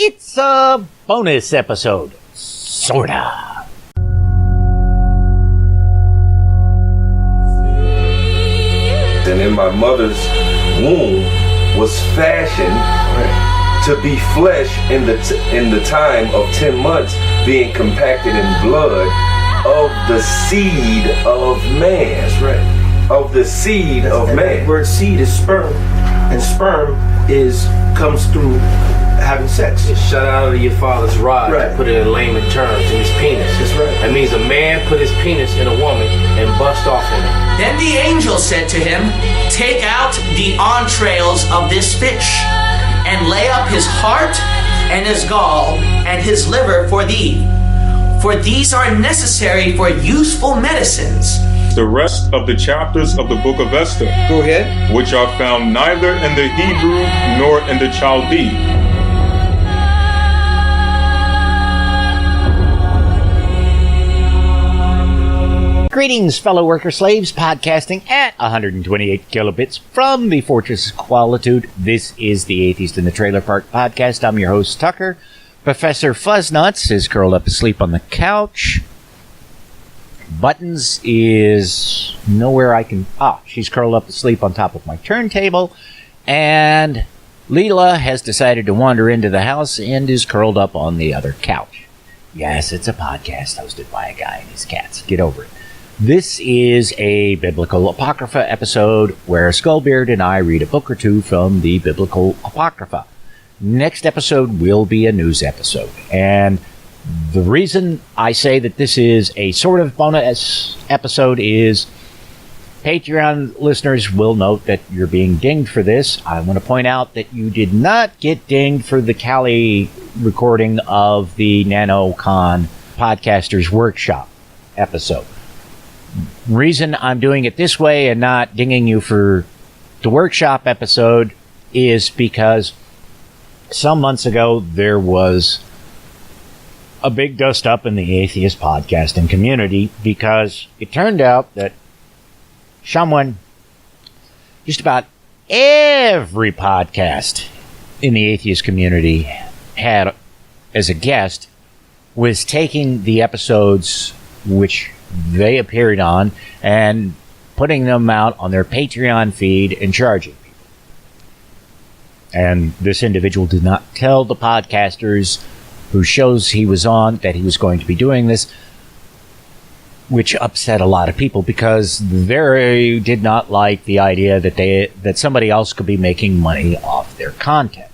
It's a bonus episode. Sorta. And in my mother's womb was fashioned to be flesh in the time of 10 months, being compacted in blood of the seed of man. That's right. Of the seed of man. That word seed is sperm, and sperm comes through having sex. It's shut out of your father's rod. Right. To put it in layman terms, in his penis. That's right. That means a man put his penis in a woman and bust off in it. Then the angel said to him, "Take out the entrails of this fish, and lay up his heart and his gall and his liver for thee. For these are necessary for useful medicines." The rest of the chapters of the book of Esther, Go ahead. which are found neither in the Hebrew nor in the Chaldee. Greetings, fellow worker slaves, podcasting at 128 kilobits from the Fortress of Qualitude. This is the Atheist in the Trailer Park podcast. I'm your host, Tucker. Professor Fuzznuts is curled up asleep on the couch. Buttons is nowhere I can... she's curled up asleep on top of my turntable. And Leela has decided to wander into the house and is curled up on the other couch. Yes, it's a podcast hosted by a guy and his cats. Get over it. This is a Biblical Apocrypha episode where Skullbeard and I read a book or two from the Biblical Apocrypha. Next episode will be a news episode. And the reason I say that this is a sort of bonus episode is Patreon listeners will note that you're being dinged for this. I want to point out that you did not get dinged for the Cali recording of the NanoCon Podcasters Workshop episode. Reason I'm doing it this way and not dinging you for the workshop episode is because some months ago there was a big dust up in the atheist podcasting community because it turned out that someone, just about every podcast in the atheist community had as a guest, was taking the episodes which they appeared on and putting them out on their Patreon feed and charging people. And this individual did not tell the podcasters whose shows he was on that he was going to be doing this, which upset a lot of people because they did not like the idea that somebody else could be making money off their content.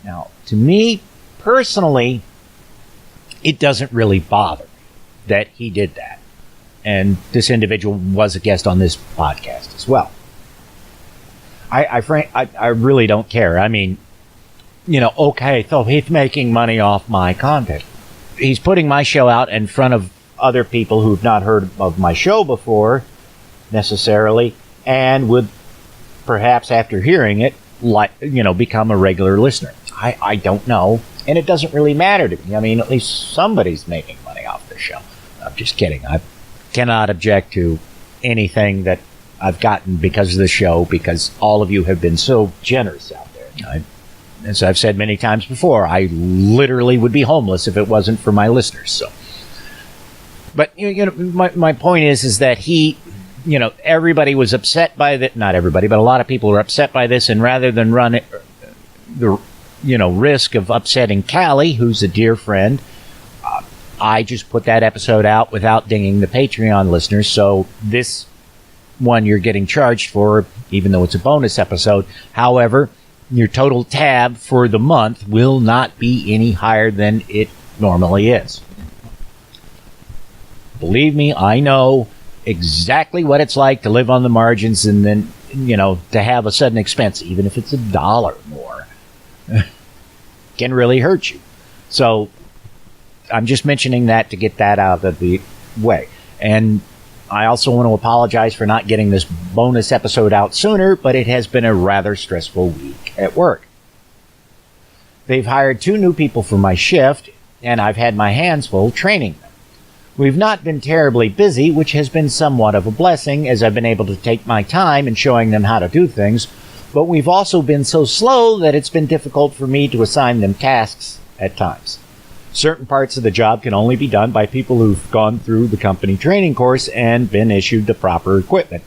Now, to me personally, it doesn't really bother me that he did that. And this individual was a guest on this podcast as well. I really don't care. I mean, okay, so he's making money off my content. He's putting my show out in front of other people who've not heard of my show before, necessarily, and would perhaps after hearing it, become a regular listener. I don't know, and it doesn't really matter to me. I mean, at least somebody's making money off the show. I'm just kidding. I cannot object to anything that I've gotten because of the show, because all of you have been so generous out there. As I've said many times before, I literally would be homeless if it wasn't for my listeners. So, but my point is that he, everybody was upset by that. Not everybody, but a lot of people were upset by this. And rather than run the risk of upsetting Callie, who's a dear friend, I just put that episode out without dinging the Patreon listeners. So this one you're getting charged for, even though it's a bonus episode. However, your total tab for the month will not be any higher than it normally is. Believe me, I know exactly what it's like to live on the margins and then, to have a sudden expense, even if it's $1 more, can really hurt you. So I'm just mentioning that to get that out of the way. And I also want to apologize for not getting this bonus episode out sooner, but it has been a rather stressful week at work. They've hired 2 new people for my shift, and I've had my hands full training them. We've not been terribly busy, which has been somewhat of a blessing, as I've been able to take my time in showing them how to do things, but we've also been so slow that it's been difficult for me to assign them tasks at times. Certain parts of the job can only be done by people who've gone through the company training course and been issued the proper equipment.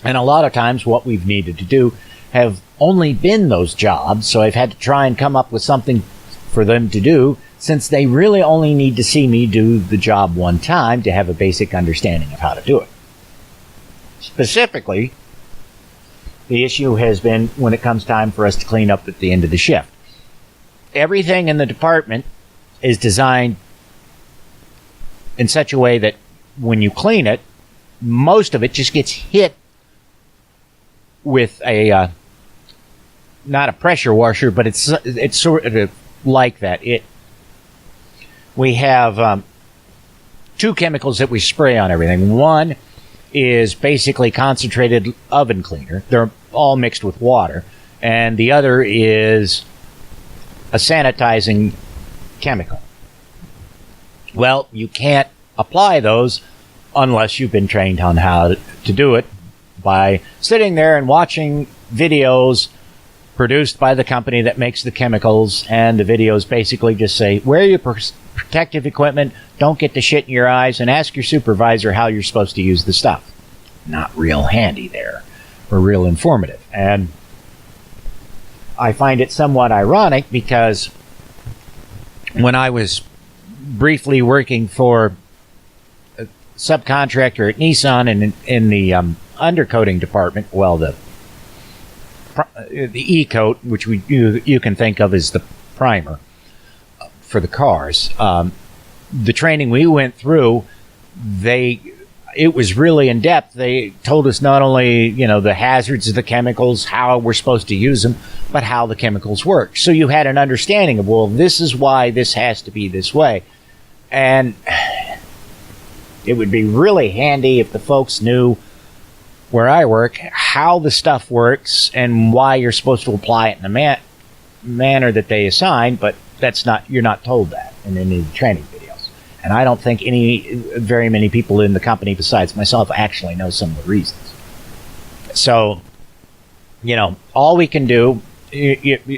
And a lot of times what we've needed to do have only been those jobs, so I've had to try and come up with something for them to do, since they really only need to see me do the job one time to have a basic understanding of how to do it. Specifically, the issue has been when it comes time for us to clean up at the end of the shift. Everything in the department is designed in such a way that when you clean it, most of it just gets hit with a not a pressure washer, but it's sort of like that. We have two chemicals that we spray on everything. One is basically concentrated oven cleaner. They're all mixed with water. And the other is a sanitizing chemical. Well, you can't apply those unless you've been trained on how to do it by sitting there and watching videos produced by the company that makes the chemicals, and the videos basically just say, wear your protective equipment, don't get the shit in your eyes, and ask your supervisor how you're supposed to use the stuff. Not real handy there, or real informative. And I find it somewhat ironic because when I was briefly working for a subcontractor at Nissan and in the undercoating department, well, the E-coat, which you can think of as the primer for the cars, the training we went through, it was really in depth. They told us not only, the hazards of the chemicals, how we're supposed to use them, but how the chemicals work. So you had an understanding of, well, this is why this has to be this way. And it would be really handy if the folks knew where I work how the stuff works and why you're supposed to apply it in the manner that they assign, but you're not told that in any of the training videos. And I don't think very many people in the company besides myself actually know some of the reasons. So, all we can do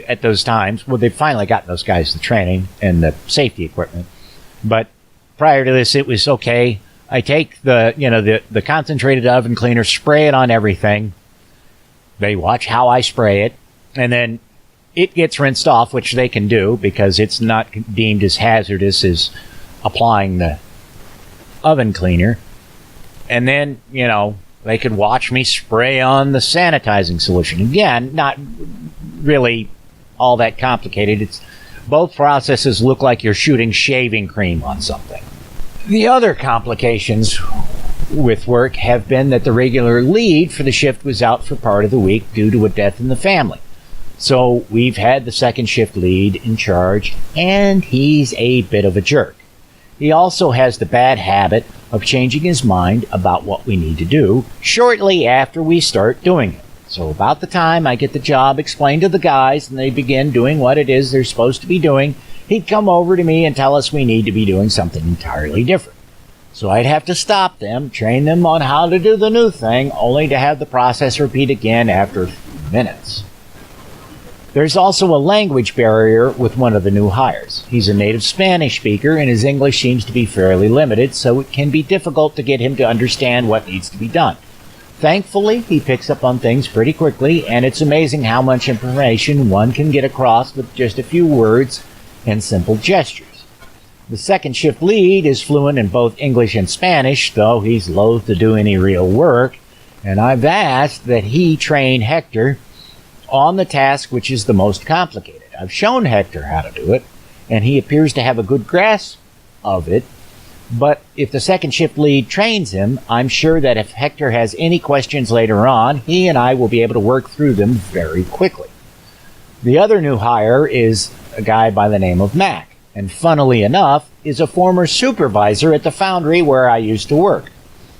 at those times, well, they've finally gotten those guys the training and the safety equipment. But prior to this, it was okay. I take the concentrated oven cleaner, spray it on everything. They watch how I spray it, and then it gets rinsed off, which they can do because it's not deemed as hazardous as applying the oven cleaner. And then, they could watch me spray on the sanitizing solution. Again, not really all that complicated. Both processes look like you're shooting shaving cream on something. The other complications with work have been that the regular lead for the shift was out for part of the week due to a death in the family. So we've had the second shift lead in charge, and he's a bit of a jerk. He also has the bad habit of changing his mind about what we need to do shortly after we start doing it. So about the time I get the job explained to the guys and they begin doing what it is they're supposed to be doing, he'd come over to me and tell us we need to be doing something entirely different. So I'd have to stop them, train them on how to do the new thing, only to have the process repeat again after a few minutes. There's also a language barrier with one of the new hires. He's a native Spanish speaker and his English seems to be fairly limited, so it can be difficult to get him to understand what needs to be done. Thankfully, he picks up on things pretty quickly, and it's amazing how much information one can get across with just a few words and simple gestures. The second shift lead is fluent in both English and Spanish, though he's loath to do any real work, and I've asked that he train Hector on the task which is the most complicated. I've shown Hector how to do it, and he appears to have a good grasp of it, but if the second shift lead trains him, I'm sure that if Hector has any questions later on, he and I will be able to work through them very quickly. The other new hire is a guy by the name of Mac, and funnily enough, is a former supervisor at the foundry where I used to work.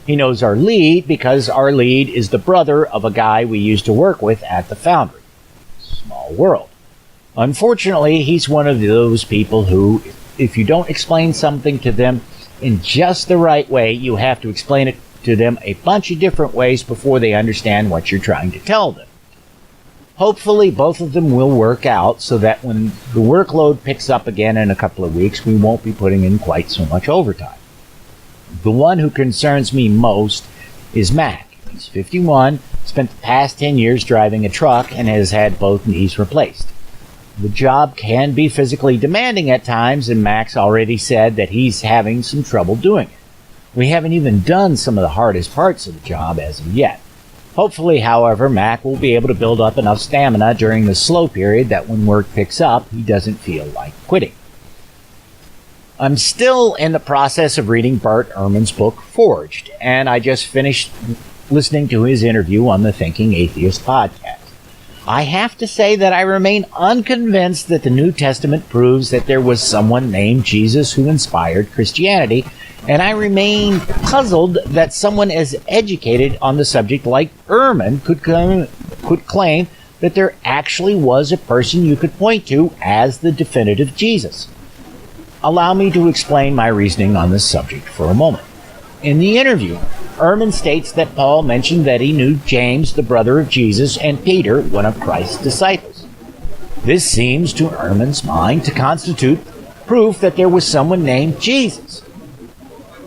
He knows our lead because our lead is the brother of a guy we used to work with at the foundry. Small world. Unfortunately, he's one of those people who, if you don't explain something to them in just the right way, you have to explain it to them a bunch of different ways before they understand what you're trying to tell them. Hopefully both of them will work out so that when the workload picks up again in a couple of weeks, we won't be putting in quite so much overtime. The one who concerns me most is Mac. He's 51, spent the past 10 years driving a truck, and has had both knees replaced. The job can be physically demanding at times, and Mac's already said that he's having some trouble doing it. We haven't even done some of the hardest parts of the job as of yet. Hopefully, however, Mac will be able to build up enough stamina during the slow period that when work picks up, he doesn't feel like quitting. I'm still in the process of reading Bart Ehrman's book, Forged, and I just finished listening to his interview on the Thinking Atheist podcast. I have to say that I remain unconvinced that the New Testament proves that there was someone named Jesus who inspired Christianity, and I remain puzzled that someone as educated on the subject like Ehrman could claim that there actually was a person you could point to as the definitive Jesus. Allow me to explain my reasoning on this subject for a moment. In the interview, Ehrman states that Paul mentioned that he knew James, the brother of Jesus, and Peter, one of Christ's disciples. This seems to Ehrman's mind to constitute proof that there was someone named Jesus.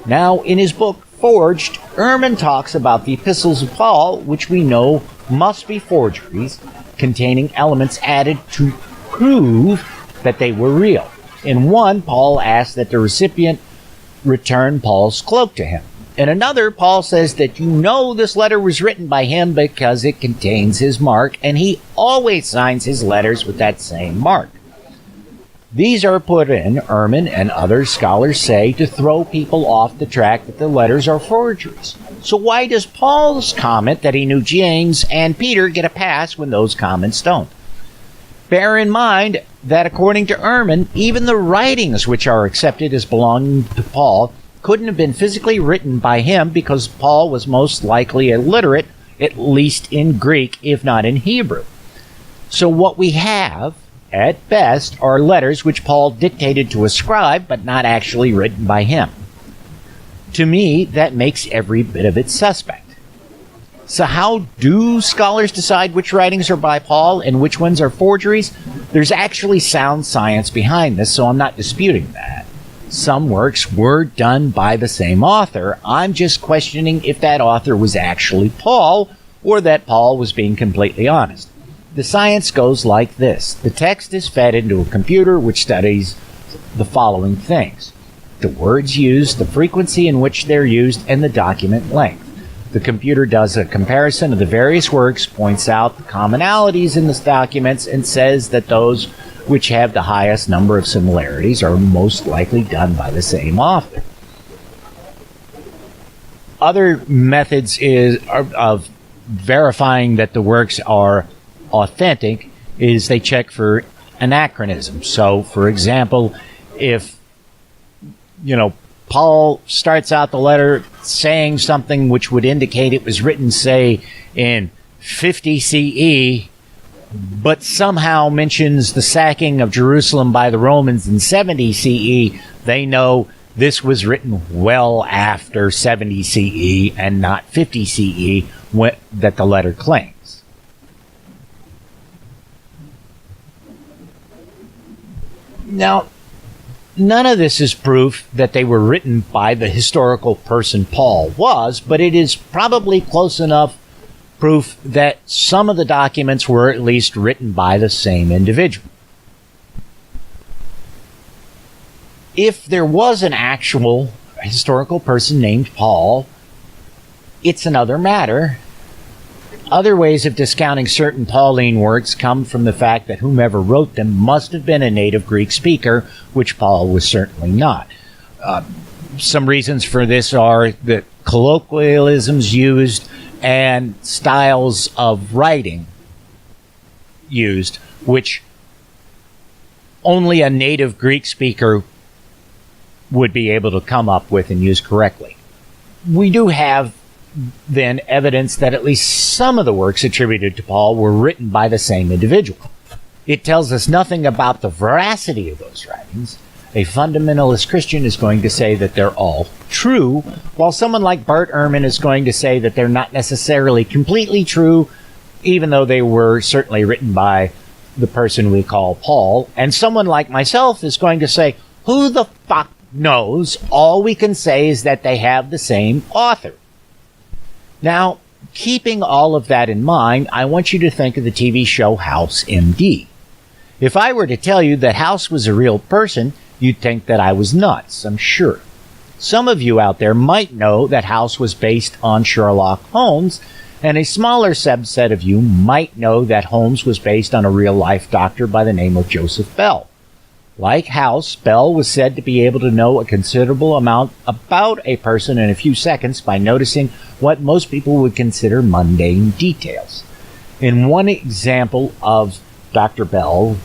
Now, in his book, Forged, Ehrman talks about the epistles of Paul, which we know must be forgeries, containing elements added to prove that they were real. In one, Paul asks that the recipient return Paul's cloak to him. In another, Paul says that you know this letter was written by him because it contains his mark, and he always signs his letters with that same mark. These are put in, Ehrman and other scholars say, to throw people off the track that the letters are forgeries. So why does Paul's comment that he knew James and Peter get a pass when those comments don't? Bear in mind that according to Ehrman, even the writings which are accepted as belonging to Paul couldn't have been physically written by him because Paul was most likely illiterate, at least in Greek, if not in Hebrew. So what we have, at best, are letters which Paul dictated to a scribe, but not actually written by him. To me, that makes every bit of it suspect. So how do scholars decide which writings are by Paul and which ones are forgeries? There's actually sound science behind this, so I'm not disputing that. Some works were done by the same author. I'm just questioning if that author was actually Paul, or that Paul was being completely honest. The science goes like this. The text is fed into a computer which studies the following things: the words used, the frequency in which they're used, and the document length. The computer does a comparison of the various works, points out the commonalities in the documents, and says that those which have the highest number of similarities are most likely done by the same author. Other methods of verifying that the works are authentic is they check for anachronism. So, for example, if, Paul starts out the letter saying something which would indicate it was written, say, in 50 CE, but somehow mentions the sacking of Jerusalem by the Romans in 70 CE, they know this was written well after 70 CE and not 50 CE that the letter claims. Now, none of this is proof that they were written by the historical person Paul was, but it is probably close enough proof that some of the documents were at least written by the same individual. If there was an actual historical person named Paul, it's another matter. Other ways of discounting certain Pauline works come from the fact that whomever wrote them must have been a native Greek speaker, which Paul was certainly not. Some reasons for this are that colloquialisms used and styles of writing used, which only a native Greek speaker would be able to come up with and use correctly. We do have then evidence that at least some of the works attributed to Paul were written by the same individual. It tells us nothing about the veracity of those writings. A fundamentalist Christian is going to say that they're all true, while someone like Bart Ehrman is going to say that they're not necessarily completely true, even though they were certainly written by the person we call Paul. And someone like myself is going to say, who the fuck knows? All we can say is that they have the same author. Now, keeping all of that in mind, I want you to think of the TV show House MD. If I were to tell you that House was a real person, you'd think that I was nuts, I'm sure. Some of you out there might know that House was based on Sherlock Holmes, and a smaller subset of you might know that Holmes was based on a real-life doctor by the name of Joseph Bell. Like House, Bell was said to be able to know a considerable amount about a person in a few seconds by noticing what most people would consider mundane details. In one example of Dr. Bell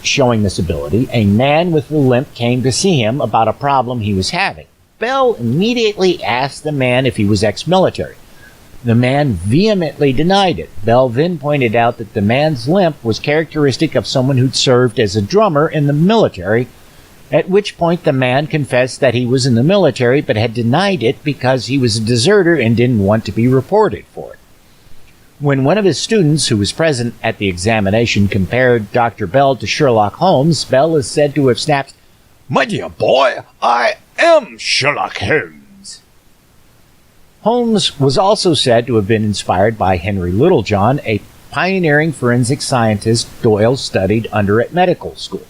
showing this ability, a man with a limp came to see him about a problem he was having. Bell immediately asked the man if he was ex-military. The man vehemently denied it. Bell then pointed out that the man's limp was characteristic of someone who'd served as a drummer in the military, at which point the man confessed that he was in the military but had denied it because he was a deserter and didn't want to be reported for it. When one of his students who was present at the examination compared Dr. Bell to Sherlock Holmes, Bell is said to have snapped, "My dear boy, I am Sherlock Holmes." Holmes was also said to have been inspired by Henry Littlejohn, a pioneering forensic scientist Doyle studied under at medical school.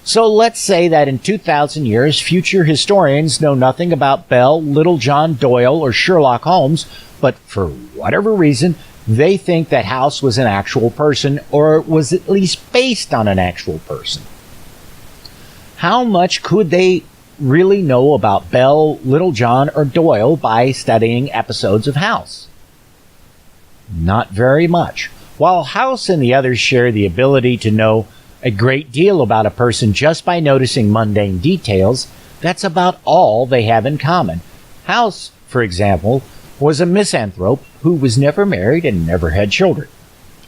So let's say that in 2,000 years, future historians know nothing about Bell, Littlejohn, Doyle, or Sherlock Holmes, but for whatever reason, they think that House was an actual person, or was at least based on an actual person. How much could they really know about Bell, Littlejohn, or Doyle by studying episodes of House? Not very much. While House and the others share the ability to know a great deal about a person just by noticing mundane details, that's about all they have in common. House, for example, was a misanthrope who was never married and never had children.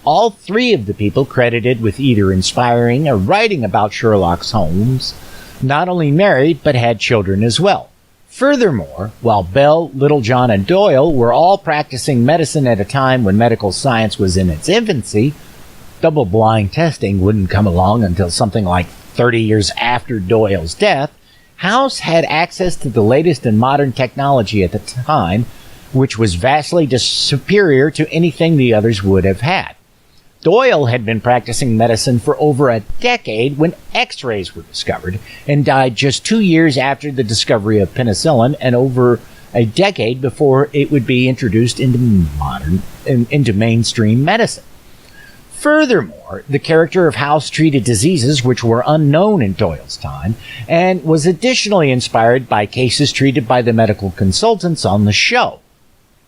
All three of the people credited with either inspiring or writing about Sherlock Holmes not only married, but had children as well. Furthermore, while Bell, Littlejohn, and Doyle were all practicing medicine at a time when medical science was in its infancy, double-blind testing wouldn't come along until something like 30 years after Doyle's death. House had access to the latest in modern technology at the time, which was vastly superior to anything the others would have had. Doyle had been practicing medicine for over a decade when X-rays were discovered, and died just 2 years after the discovery of penicillin, and over a decade before it would be introduced into mainstream medicine. Furthermore, the character of House treated diseases which were unknown in Doyle's time, and was additionally inspired by cases treated by the medical consultants on the show.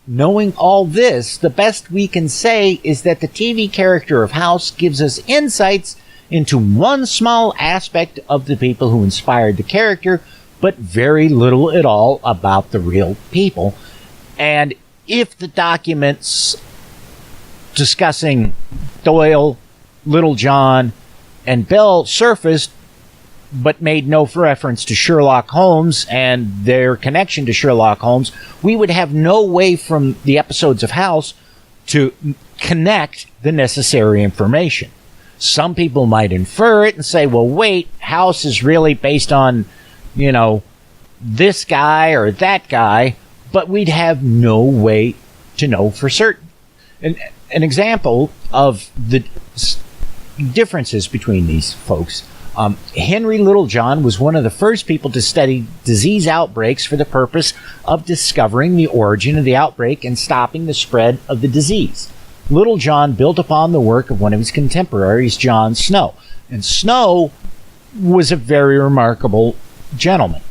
Knowing all this, the best we can say is that the TV character of House gives us insights into one small aspect of the people who inspired the character, but very little at all about the real people. And if the documents discussing Doyle, Littlejohn, and Bell surfaced, but made no reference to Sherlock Holmes and their connection to Sherlock Holmes, we would have no way from the episodes of House to connect the necessary information. Some people might infer it and say, well, wait, House is really based on, this guy or that guy, but we'd have no way to know for certain. An example of the differences between these folks, Henry Littlejohn was one of the first people to study disease outbreaks for the purpose of discovering the origin of the outbreak and stopping the spread of the disease. Littlejohn built upon the work of one of his contemporaries, John Snow. And Snow was a very remarkable gentleman.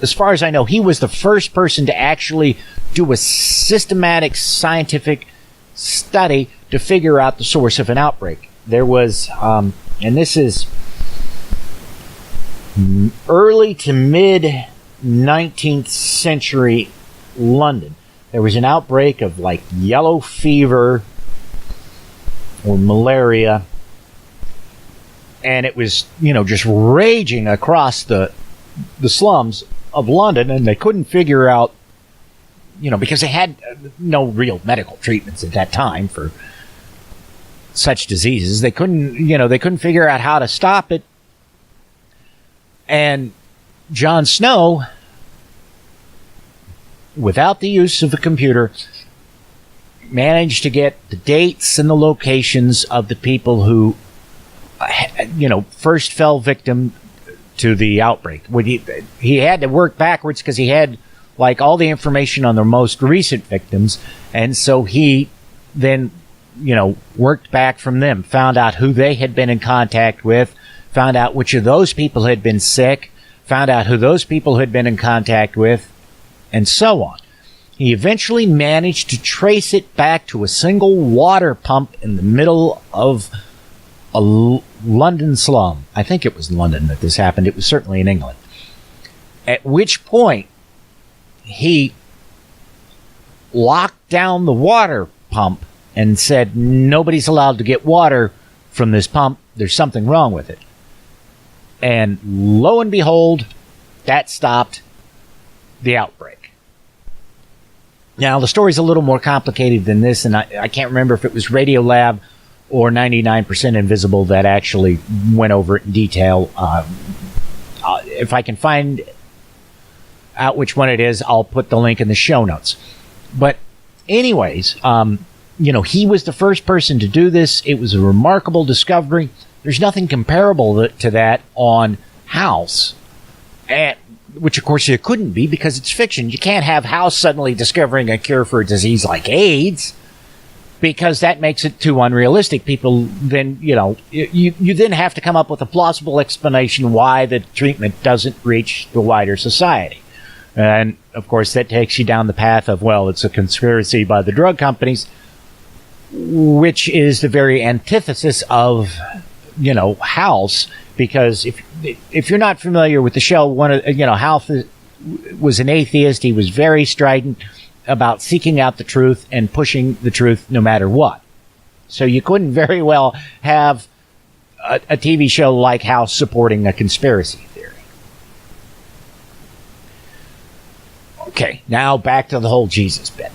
As far as I know, he was the first person to actually do a systematic scientific study to figure out the source of an outbreak. There was, and this is early to mid 19th century London. There was an outbreak of yellow fever or malaria, and it was, just raging across the slums of London, and they couldn't figure out because they had no real medical treatments at that time for such diseases. They couldn't figure out how to stop it. And Jon Snow, without the use of a computer, managed to get the dates and the locations of the people who, first fell victim to the outbreak. He had to work backwards because he had all the information on the most recent victims, and so he then worked back from them, found out who they had been in contact with, found out which of those people had been sick, found out who those people had been in contact with, and so on. He eventually managed to trace it back to a single water pump in the middle of a London slum. I think it was London that this happened. It was certainly in England. At which point, he locked down the water pump and said, nobody's allowed to get water from this pump. There's something wrong with it. And lo and behold, that stopped the outbreak. Now, the story's a little more complicated than this, and I can't remember if it was Radiolab or 99% Invisible that actually went over it in detail. If I can find out which one it is, I'll put the link in the show notes. But anyways, he was the first person to do this. It was a remarkable discovery. There's nothing comparable to that on House, which of course it couldn't be because it's fiction. You can't have House suddenly discovering a cure for a disease like AIDS, because that makes it too unrealistic. People then, you then have to come up with a plausible explanation why the treatment doesn't reach the wider society. And of course that takes you down the path of, well, it's a conspiracy by the drug companies, which is the very antithesis of, House. Because if you're not familiar with the show, House was an atheist. He was very strident about seeking out the truth and pushing the truth no matter what. So you couldn't very well have a TV show like House supporting a conspiracy theory. Okay, now back to the whole Jesus bit.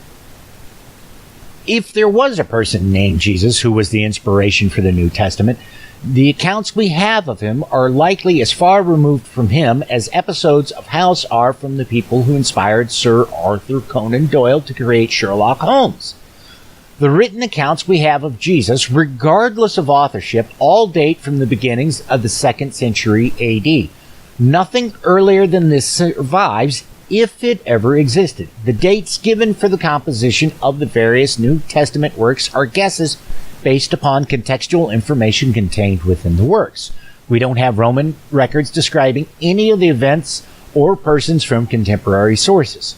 If there was a person named Jesus who was the inspiration for the New Testament, the accounts we have of him are likely as far removed from him as episodes of House are from the people who inspired Sir Arthur Conan Doyle to create Sherlock Holmes. The written accounts we have of Jesus, regardless of authorship, all date from the beginnings of the 2nd century AD. Nothing earlier than this survives, if it ever existed. The dates given for the composition of the various New Testament works are guesses based upon contextual information contained within the works. We don't have Roman records describing any of the events or persons from contemporary sources.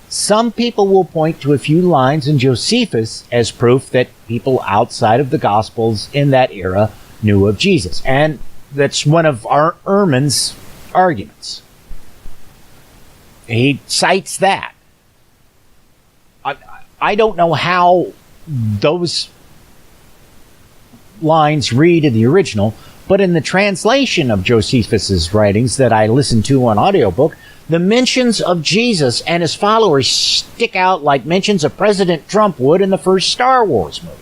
Some people will point to a few lines in Josephus as proof that people outside of the Gospels in that era knew of Jesus. And that's one of Ehrman's arguments. He cites that. I don't know how those lines read in the original, but in the translation of Josephus's writings that I listened to on audiobook, the mentions of Jesus and his followers stick out like mentions of President Trump would in the first Star Wars movie.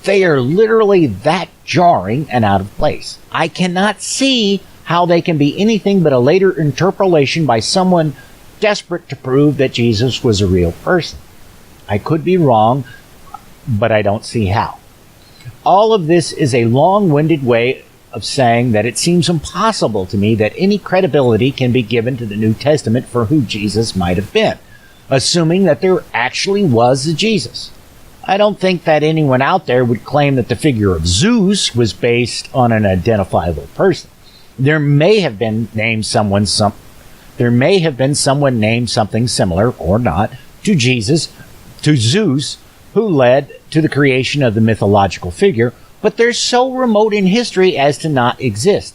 They are literally that jarring and out of place. I cannot see how they can be anything but a later interpolation by someone desperate to prove that Jesus was a real person. I could be wrong, but I don't see how. All of this is a long-winded way of saying that it seems impossible to me that any credibility can be given to the New Testament for who Jesus might have been, assuming that there actually was a Jesus. I don't think that anyone out there would claim that the figure of Zeus was based on an identifiable person. There may have been someone named something similar or not to Zeus, who led to the creation of the mythological figure, but they're so remote in history as to not exist.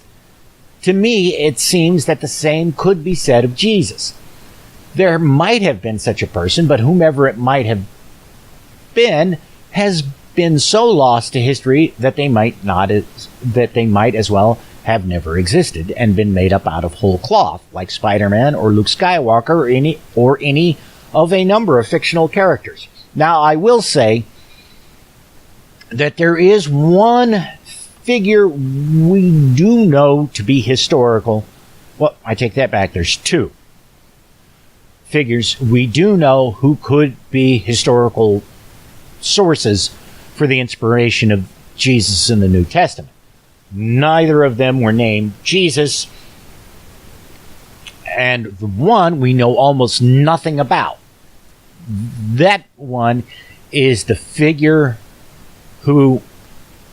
To me, it seems that the same could be said of Jesus. There might have been such a person, but whomever it might have been has been so lost to history that they might as well have never existed and been made up out of whole cloth, like Spider-Man or Luke Skywalker or any of a number of fictional characters. Now, I will say that there is one figure we do know to be historical. Well, I take that back. There's two figures we do know who could be historical sources for the inspiration of Jesus in the New Testament. Neither of them were named Jesus, and the one we know almost nothing about. That one is the figure who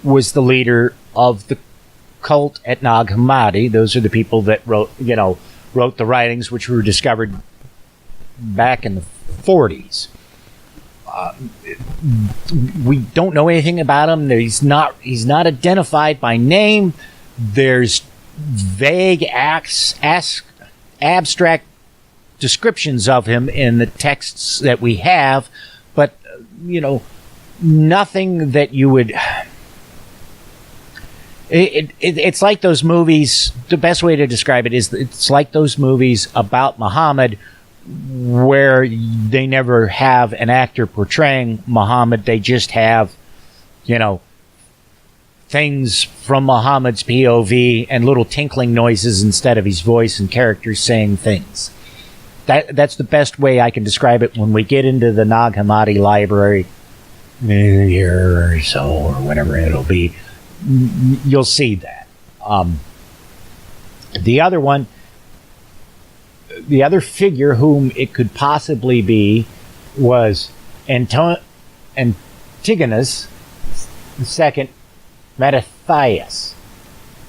was the leader of the cult at Nag Hammadi. Those are the people that wrote the writings which were discovered back in the 40s. We don't know anything about him. He's not identified by name. There's vague abstract descriptions of him in the texts that we have, but nothing that you would. It's like those movies. The best way to describe it is it's like those movies about Muhammad, where they never have an actor portraying Muhammad. They just have, things from Muhammad's POV and little tinkling noises instead of his voice and characters saying things. That's the best way I can describe it. When we get into the Nag Hammadi library, a year or so, or whatever it'll be, you'll see that. The other figure whom it could possibly be was Antigonus II Mattathias,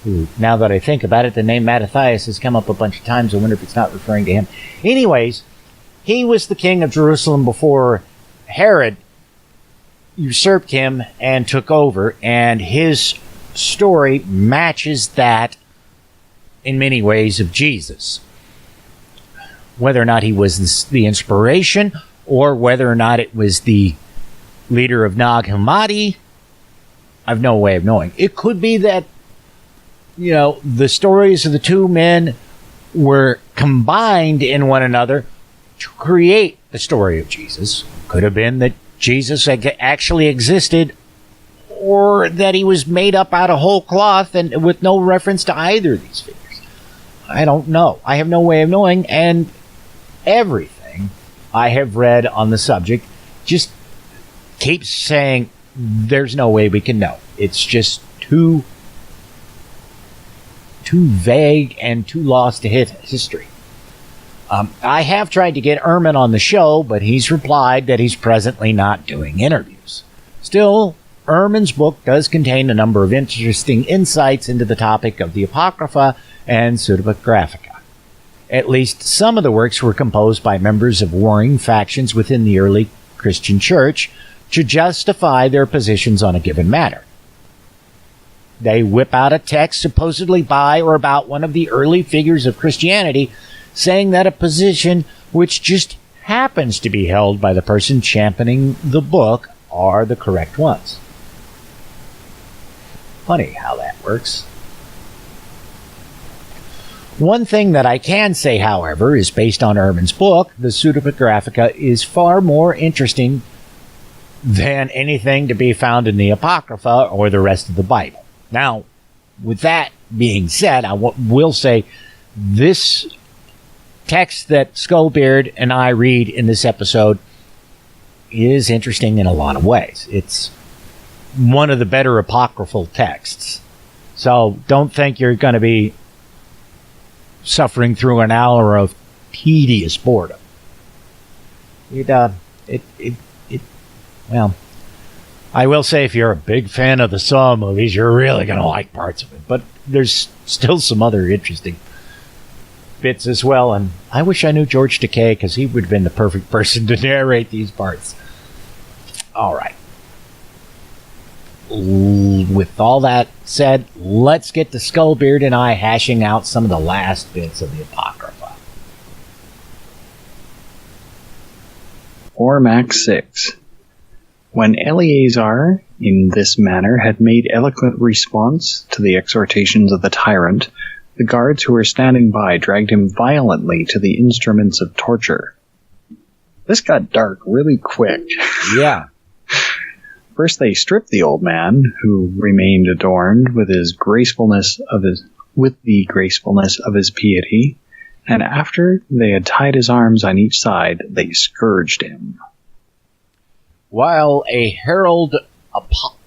who, now that I think about it, the name Mattathias has come up a bunch of times. I wonder if it's not referring to him. Anyways, he was the king of Jerusalem before Herod usurped him and took over, and his story matches that in many ways of Jesus. Whether or not he was the inspiration, or whether or not it was the leader of Nag Hammadi, I've no way of knowing. It could be that, the stories of the two men were combined in one another to create the story of Jesus. Could have been that Jesus actually existed, or that he was made up out of whole cloth and with no reference to either of these figures. I don't know. I have no way of knowing, and everything I have read on the subject just keeps saying there's no way we can know. It's just too vague and too lost to history. I have tried to get Ehrman on the show, but he's replied that he's presently not doing interviews. Still, Ehrman's book does contain a number of interesting insights into the topic of the Apocrypha and Subtext. At least some of the works were composed by members of warring factions within the early Christian church to justify their positions on a given matter. They whip out a text supposedly by or about one of the early figures of Christianity, saying that a position which just happens to be held by the person championing the book are the correct ones. Funny how that works. One thing that I can say, however, is based on Ehrman's book, the Pseudepigraphica is far more interesting than anything to be found in the Apocrypha or the rest of the Bible. Now, with that being said, I will say this text that Skullbeard and I read in this episode is interesting in a lot of ways. It's one of the better apocryphal texts. So don't think you're going to be suffering through an hour of tedious boredom. Well, I will say if you're a big fan of the Saw movies, you're really going to like parts of it. But there's still some other interesting bits as well. And I wish I knew George Takei, because he would have been the perfect person to narrate these parts. All right. With all that said, let's get to Skullbeard and I hashing out some of the last bits of the Apocrypha. Ormac 6. When Eleazar, in this manner, had made eloquent response to the exhortations of the tyrant, the guards who were standing by dragged him violently to the instruments of torture. This got dark really quick. Yeah. First, they stripped the old man, who remained adorned with the gracefulness of his piety, and after they had tied his arms on each side, they scourged him. While a herald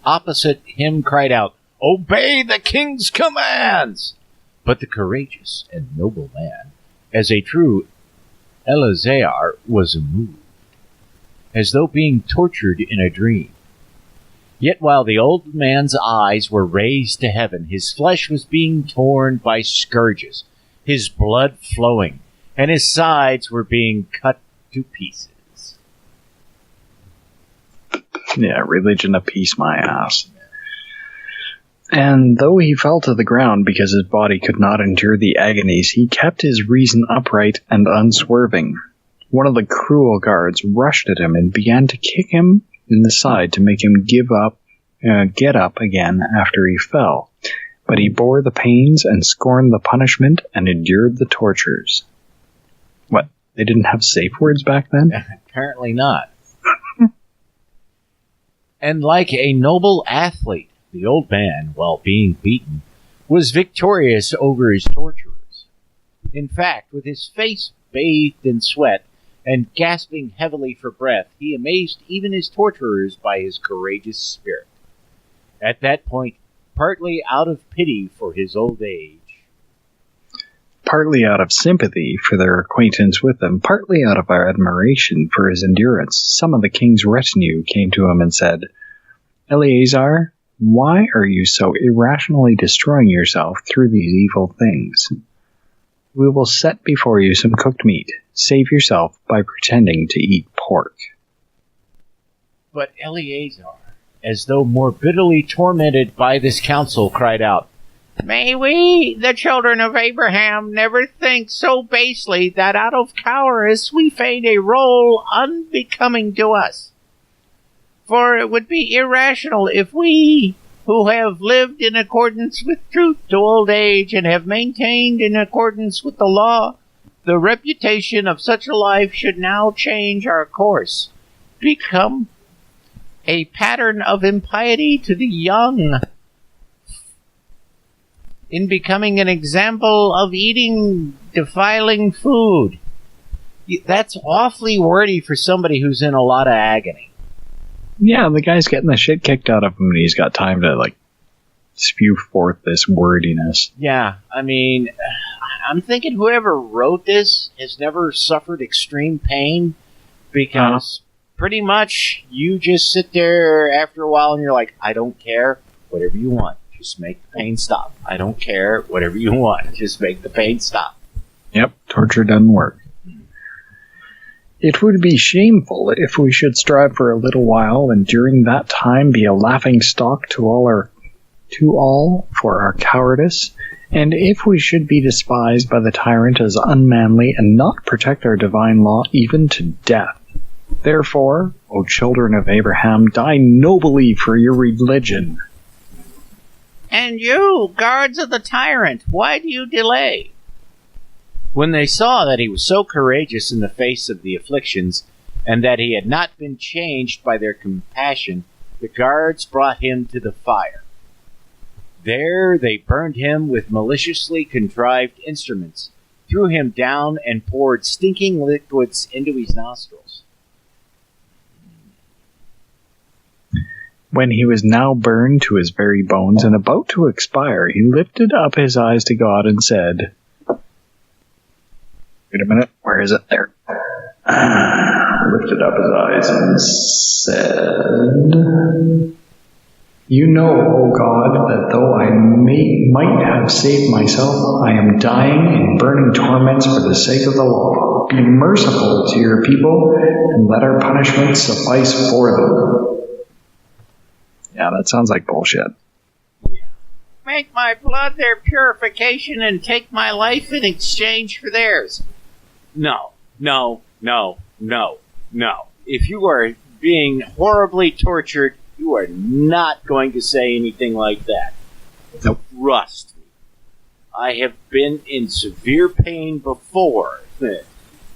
opposite him cried out, "Obey the king's commands!" But the courageous and noble man, as a true Eleazar, was moved, as though being tortured in a dream. Yet while the old man's eyes were raised to heaven, his flesh was being torn by scourges, his blood flowing, and his sides were being cut to pieces. Yeah, religion apiece my ass. And though he fell to the ground because his body could not endure the agonies, he kept his reason upright and unswerving. One of the cruel guards rushed at him and began to kick him in the side to make him get up again after he fell. But he bore the pains and scorned the punishment and endured the tortures. What, they didn't have safe words back then? Apparently not. And like a noble athlete, the old man, while being beaten, was victorious over his torturers. In fact, with his face bathed in sweat and gasping heavily for breath, he amazed even his torturers by his courageous spirit. At that point, partly out of pity for his old age, partly out of sympathy for their acquaintance with him, partly out of our admiration for his endurance, some of the king's retinue came to him and said, "Eleazar, why are you so irrationally destroying yourself through these evil things? We will set before you some cooked meat. Save yourself by pretending to eat pork." But Eleazar, as though more bitterly tormented by this counsel, cried out, "May we, the children of Abraham, never think so basely that out of cowardice we feign a role unbecoming to us. For it would be irrational if we, who have lived in accordance with truth to old age and have maintained in accordance with the law the reputation of such a life, should now change our course, become a pattern of impiety to the young, in becoming an example of eating defiling food." That's awfully wordy for somebody who's in a lot of agony. Yeah, the guy's getting the shit kicked out of him, and he's got time to, spew forth this wordiness. Yeah, I mean, I'm thinking whoever wrote this has never suffered extreme pain, because pretty much you just sit there after a while and you're like, I don't care, whatever you want, just make the pain stop. I don't care, whatever you want, just make the pain stop. Yep, torture doesn't work. It would be shameful if we should strive for a little while, and during that time be a laughing stock to all for our cowardice, and if we should be despised by the tyrant as unmanly and not protect our divine law even to death. Therefore, O children of Abraham, die nobly for your religion. And you, guards of the tyrant, why do you delay? When they saw that he was so courageous in the face of the afflictions, and that he had not been changed by their compassion, the guards brought him to the fire. There they burned him with maliciously contrived instruments, threw him down, and poured stinking liquids into his nostrils. When he was now burned to his very bones and about to expire, he lifted up his eyes to God and said, wait a minute, where is it? There. Lifted up his eyes and said, "You know, O God, that though I might have saved myself, I am dying in burning torments for the sake of the law. Be merciful to your people, and let our punishment suffice for them." Yeah, that sounds like bullshit. Make my blood their purification and take my life in exchange for theirs. No. If you are being horribly tortured, you are not going to say anything like that. Nope. Trust me. I have been in severe pain before,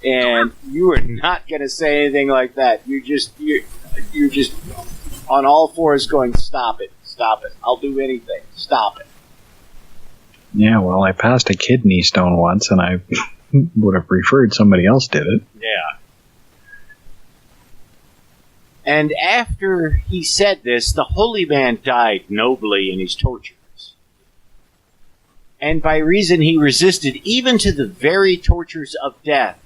and you are not going to say anything like that. You're just on all fours going, stop it, I'll do anything, stop it. Yeah, well, I passed a kidney stone once, and I would have preferred somebody else did it. Yeah. And after he said this, the holy man died nobly in his tortures. And by reason he resisted even to the very tortures of death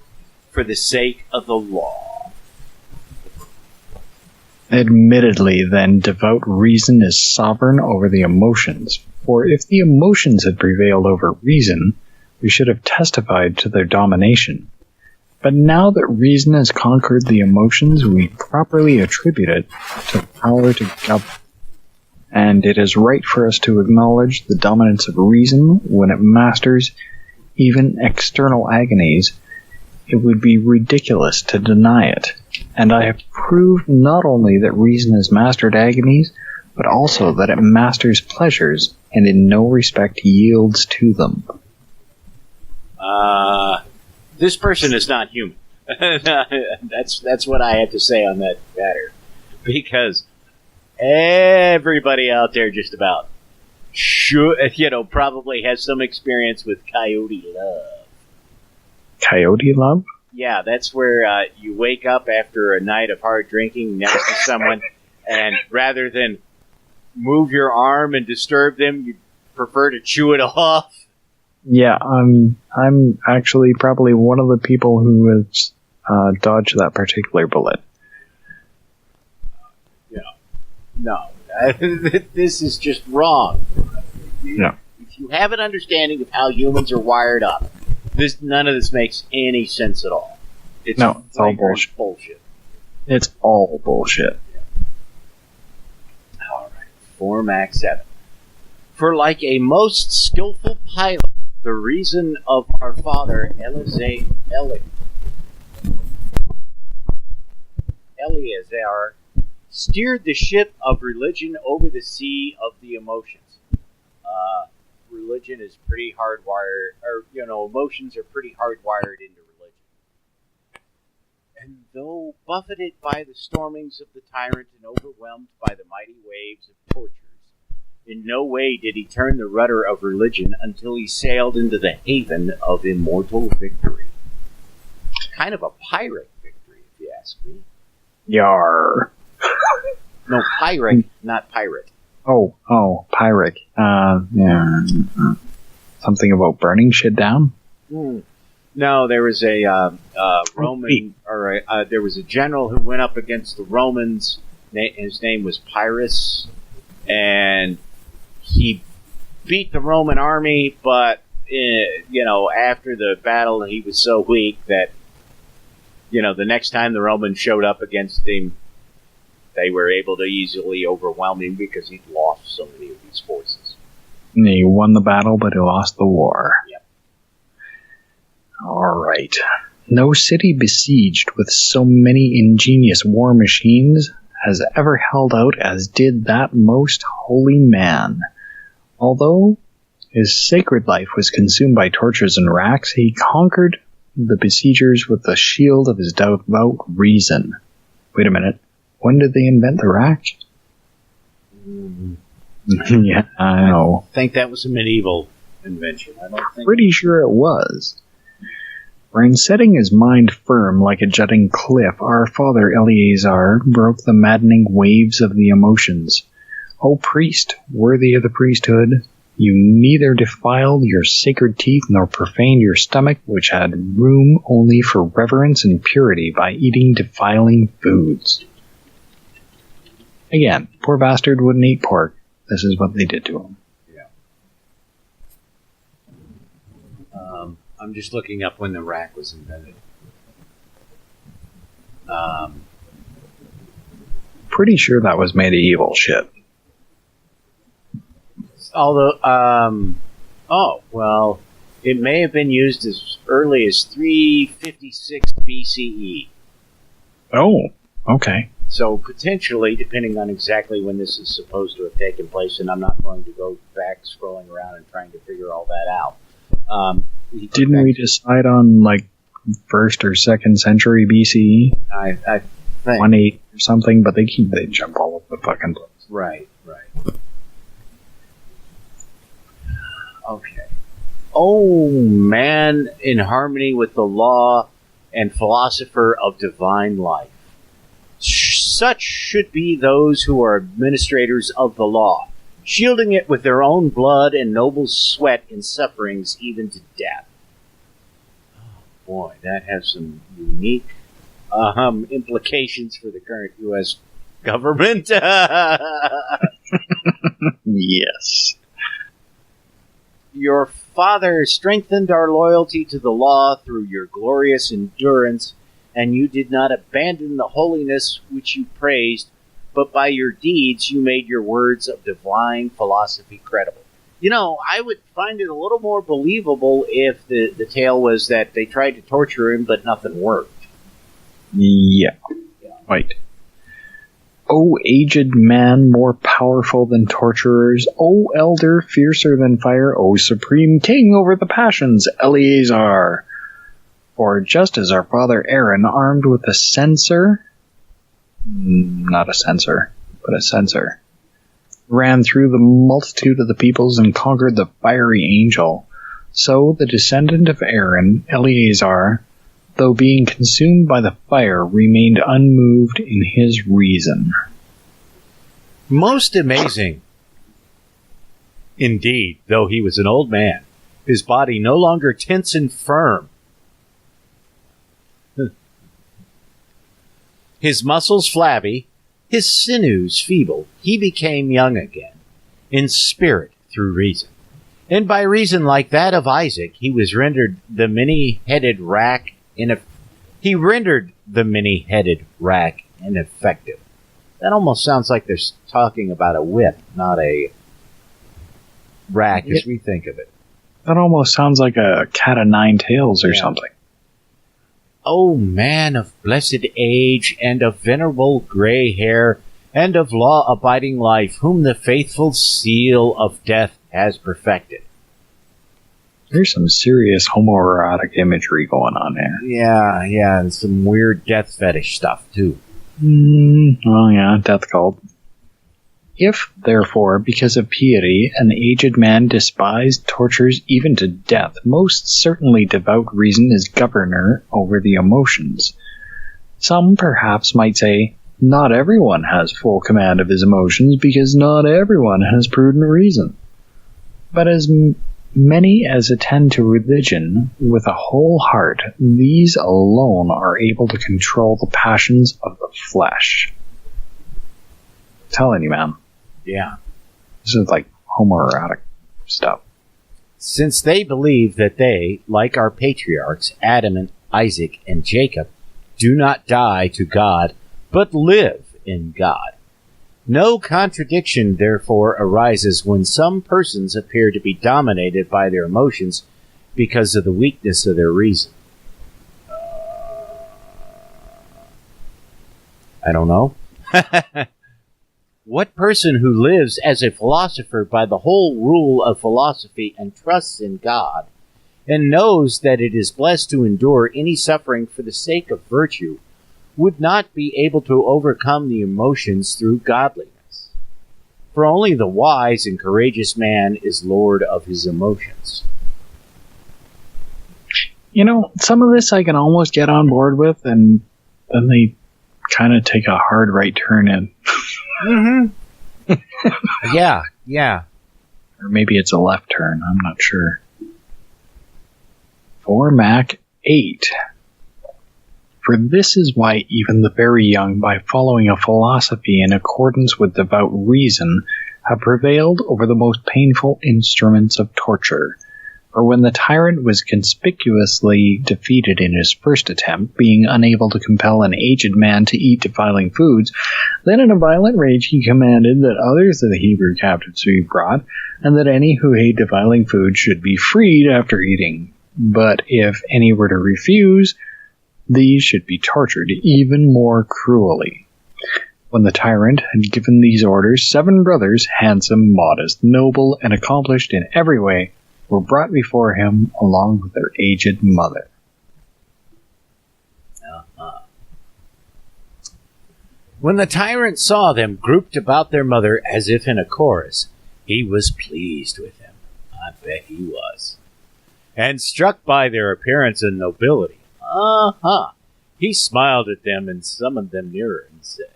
for the sake of the law. Admittedly, then, devout reason is sovereign over the emotions. For if the emotions had prevailed over reason, we should have testified to their domination. But now that reason has conquered the emotions, we properly attribute it to power to govern. And it is right for us to acknowledge the dominance of reason when it masters even external agonies. It would be ridiculous to deny it. And I have proved not only that reason has mastered agonies, but also that it masters pleasures and in no respect yields to them. This person is not human. That's what I had to say on that matter. Because everybody out there just about probably has some experience with coyote love. Coyote love? Yeah, that's where you wake up after a night of hard drinking next to someone, and rather than move your arm and disturb them, you prefer to chew it off. Yeah, I'm actually probably one of the people who has dodged that particular bullet. No, this is just wrong. No. If you have an understanding of how humans are wired up, none of this makes any sense at all. It's all bullshit. It's all bullshit. All right, 4 Max 7. For like a most skillful pilot, the reason of our father Eleazar steered the ship of religion over the sea of the emotions. Religion is pretty hardwired, emotions are pretty hardwired into religion. And though buffeted by the stormings of the tyrant and overwhelmed by the mighty waves of tortures, in no way did he turn the rudder of religion until he sailed into the haven of immortal victory. Kind of a pirate victory, if you ask me. Yar. No, pirate, not pirate. Oh, pirate. Yeah. Something about burning shit down? No, there was a Roman, there was a general who went up against the Romans. His name was Pyrrhus, and he beat the Roman army, but after the battle, he was so weak that the next time the Romans showed up against him, they were able to easily overwhelm him because he'd lost so many of his forces. He won the battle, but he lost the war. Yep. All right. No city besieged with so many ingenious war machines has ever held out as did that most holy man. Although his sacred life was consumed by tortures and racks, he conquered the besiegers with the shield of his devout reason. Wait a minute. When did they invent the rack? Yeah, I know. I think that was a medieval invention. Pretty sure it was. For in setting his mind firm like a jutting cliff, our father Eleazar broke the maddening waves of the emotions. O priest, worthy of the priesthood, you neither defiled your sacred teeth nor profaned your stomach, which had room only for reverence and purity, by eating defiling foods. Again, poor bastard wouldn't eat pork. This is what they did to him. Yeah. I'm just looking up when the rack was invented. Pretty sure that was medieval shit. Although, it may have been used as early as 356 BCE. Oh, okay. So potentially, depending on exactly when this is supposed to have taken place, and I'm not going to go back scrolling around and trying to figure all that out. Didn't we decide on, 1st or 2nd century BCE. I think. 1-8 or something, but they jump all over the fucking place. Right. Okay. Oh, man in harmony with the law and philosopher of divine life. Such should be those who are administrators of the law, shielding it with their own blood and noble sweat in sufferings even to death. Oh, boy, that has some unique implications for the current U.S. government. Yes. Your father strengthened our loyalty to the law through your glorious endurance, and you did not abandon the holiness which you praised, but by your deeds you made your words of divine philosophy credible. You know, I would find it a little more believable if the tale was that they tried to torture him, but nothing worked. Yeah. Right. O aged man, more powerful than torturers, O elder, fiercer than fire, O supreme king over the passions, Eleazar. For just as our father Aaron, armed with a censer, not a censer, but a censer, ran through the multitude of the peoples and conquered the fiery angel, so the descendant of Aaron, Eleazar, though being consumed by the fire, remained unmoved in his reason. Most amazing. Indeed, though he was an old man, his body no longer tense and firm. His muscles flabby, his sinews feeble, he became young again, in spirit through reason. And by reason like that of Isaac, he was rendered the many-headed rack ineffective. That almost sounds like they're talking about a whip, not a rack as we think of it. That almost sounds like a cat of nine tails or something. O man of blessed age, and of venerable gray hair, and of law-abiding life, whom the faithful seal of death has perfected. There's some serious homoerotic imagery going on there. Yeah, and some weird death fetish stuff, too. Oh yeah, death cult. If, therefore, because of piety, an aged man despised tortures even to death, most certainly devout reason is governor over the emotions. Some, perhaps, might say, not everyone has full command of his emotions, because not everyone has prudent reason. But as many as attend to religion with a whole heart, these alone are able to control the passions of the flesh. I'm telling you, man. Yeah. This is like homoerotic stuff. Since they believe that they, like our patriarchs, Adam and Isaac and Jacob, do not die to God, but live in God. No contradiction, therefore, arises when some persons appear to be dominated by their emotions because of the weakness of their reason. I don't know. What person who lives as a philosopher by the whole rule of philosophy and trusts in God, and knows that it is blessed to endure any suffering for the sake of virtue, would not be able to overcome the emotions through godliness? For only the wise and courageous man is lord of his emotions. You know, some of this I can almost get on board with, and then they kind of take a hard right turn in. Mm-hmm. Yeah. Or maybe it's a left turn, I'm not sure. For Mac 8. For this is why even the very young, by following a philosophy in accordance with devout reason, have prevailed over the most painful instruments of torture. For when the tyrant was conspicuously defeated in his first attempt, being unable to compel an aged man to eat defiling foods, then in a violent rage he commanded that others of the Hebrew captives be brought, and that any who ate defiling food should be freed after eating. But if any were to refuse, these should be tortured even more cruelly. When the tyrant had given these orders, 7 brothers, handsome, modest, noble, and accomplished in every way, were brought before him along with their aged mother. When the tyrant saw them grouped about their mother as if in a chorus, he was pleased with them. I bet he was. And struck by their appearance and nobility. He smiled at them and summoned them nearer and said,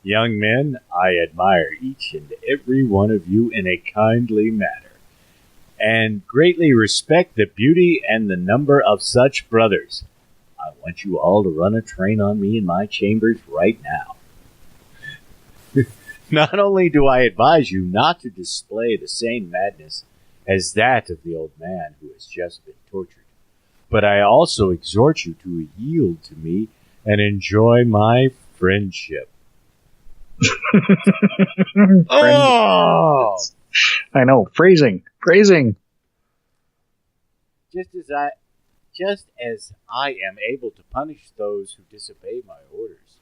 "Young men, I admire each and every one of you in a kindly manner, and greatly respect the beauty and the number of such brothers. I want you all to run a train on me in my chambers right now. Not only do I advise you not to display the same madness as that of the old man who has just been tortured, but I also exhort you to yield to me and enjoy my friendship." Oh! I know. Phrasing. Just as I am able to punish those who disobey my orders,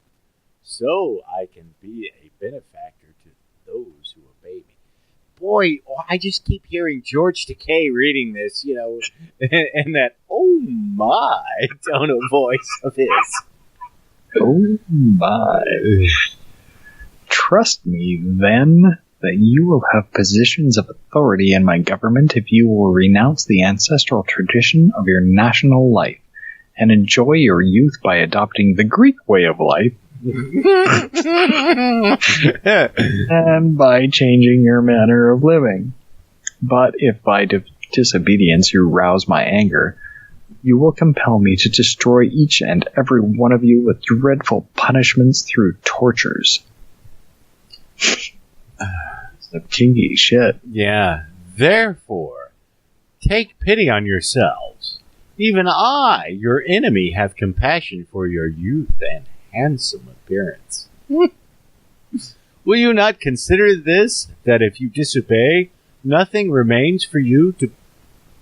so I can be a benefactor to those who obey me. Boy, I just keep hearing George Takei reading this, and that "oh my" tone of voice of his. Oh my. Trust me, then, that you will have positions of authority in my government if you will renounce the ancestral tradition of your national life and enjoy your youth by adopting the Greek way of life and by changing your manner of living. But if by disobedience you rouse my anger, you will compel me to destroy each and every one of you with dreadful punishments through tortures. Some kinky shit. Yeah. Therefore, take pity on yourselves. Even I, your enemy, have compassion for your youth and handsome appearance. Will you not consider this, that if you disobey, nothing remains for you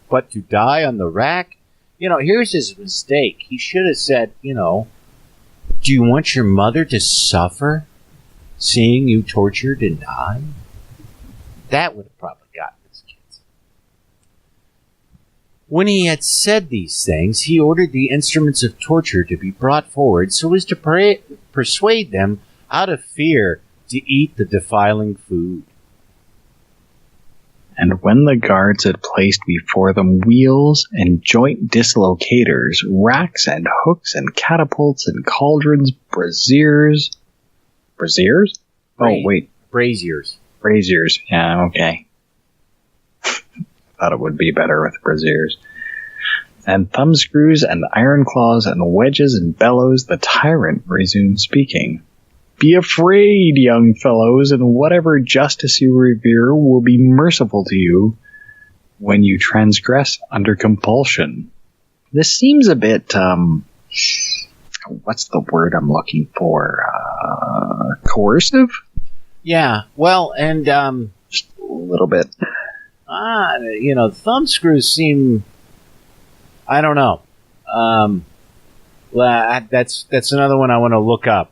but to die on the rack? Here's his mistake. He should have said, do you want your mother to suffer seeing you tortured and die? That would have probably gotten his chance. When he had said these things, he ordered the instruments of torture to be brought forward so as to persuade them out of fear to eat the defiling food. And when the guards had placed before them wheels and joint dislocators, racks and hooks and catapults and cauldrons, braziers? Oh, wait. Braziers. Braziers. Yeah, okay. Thought it would be better with braziers. And thumbscrews and iron claws and wedges and bellows, the tyrant resumed speaking. Be afraid, young fellows, and whatever justice you revere will be merciful to you when you transgress under compulsion. This seems a bit, what's the word I'm looking for? Coercive? Yeah, well, and, just a little bit. Thumbscrews seem, I don't know. That's another one I want to look up.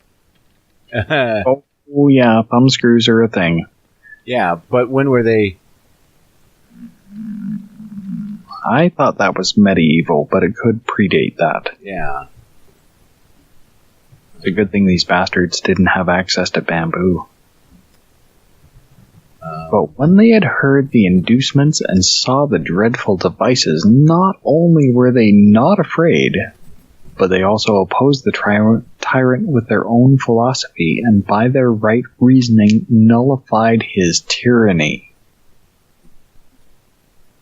Oh, yeah, thumbscrews are a thing. Yeah, but when were they? I thought that was medieval, but it could predate that. Yeah. It's a good thing these bastards didn't have access to bamboo. But when they had heard the inducements and saw the dreadful devices, not only were they not afraid, but they also opposed the tyrant with their own philosophy, and by their right reasoning nullified his tyranny.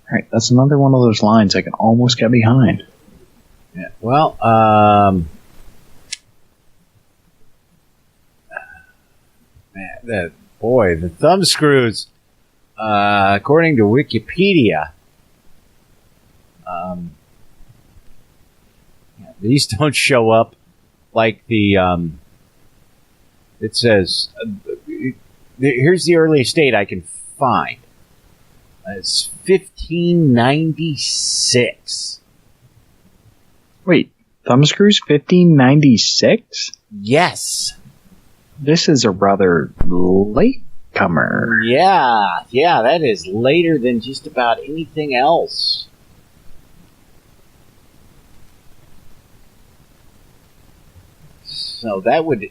Alright, that's another one of those lines I can almost get behind. Yeah. Well, the thumbscrews, according to Wikipedia, these don't show up like the, it says, here's the earliest date I can find. It's 1596. Wait, thumbscrews 1596? Yes. This is a rather late comer. Yeah, that is later than just about anything else. So that would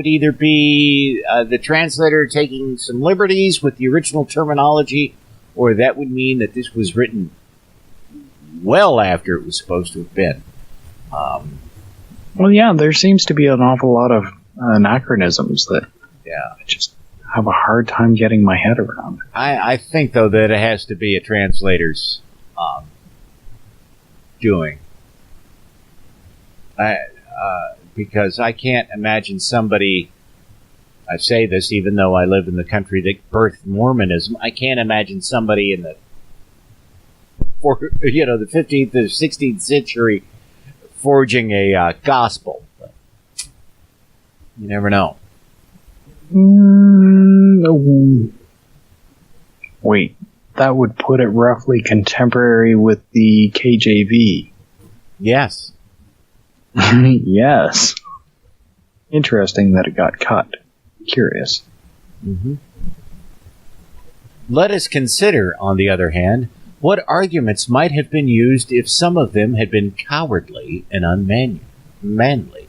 either be the translator taking some liberties with the original terminology, or that would mean that this was written well after it was supposed to have been. Well, yeah, there seems to be an awful lot of anachronisms that I just have a hard time getting my head around. I think, though, that it has to be a translator's doing. Because I can't imagine somebody, I say this even though I live in the country that birthed Mormonism, I can't imagine somebody in the 15th or 16th century forging a gospel. But you never know. Wait, that would put it roughly contemporary with the KJV. Yes. Yes. Interesting that it got cut. Curious. Mm-hmm. Let us consider, on the other hand, what arguments might have been used if some of them had been cowardly and unmanly.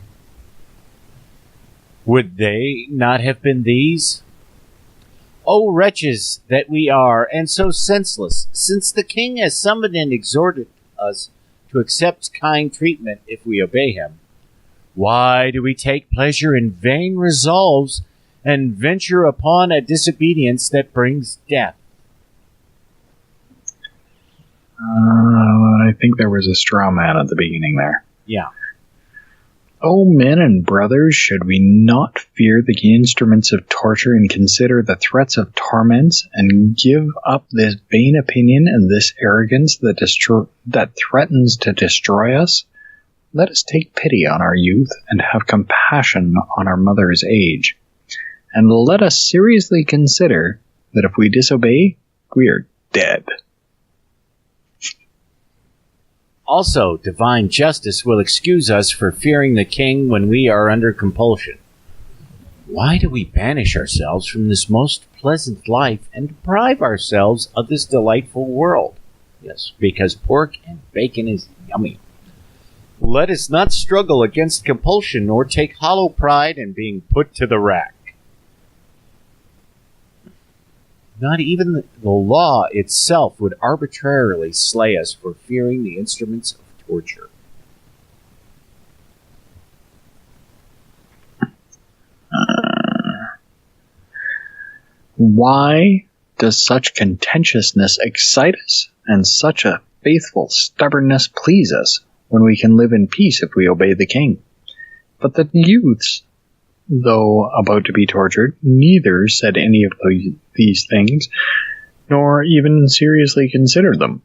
Would they not have been these? O wretches that we are, and so senseless, since the king has summoned and exhorted us to accept kind treatment if we obey him, why do we take pleasure in vain resolves and venture upon a disobedience that brings death? I think there was a straw man at the beginning there. Yeah. O men and brothers, should we not fear the instruments of torture and consider the threats of torments, and give up this vain opinion and this arrogance that threatens to destroy us? Let us take pity on our youth and have compassion on our mother's age. And let us seriously consider that if we disobey, we are dead. Also, divine justice will excuse us for fearing the king when we are under compulsion. Why do we banish ourselves from this most pleasant life and deprive ourselves of this delightful world? Yes, because pork and bacon is yummy. Let us not struggle against compulsion, nor take hollow pride in being put to the rack. Not even the law itself would arbitrarily slay us for fearing the instruments of torture. Why does such contentiousness excite us, and such a faithful stubbornness please us, when we can live in peace if we obey the king? But the youths, though about to be tortured, neither said any of these things, nor even seriously considered them,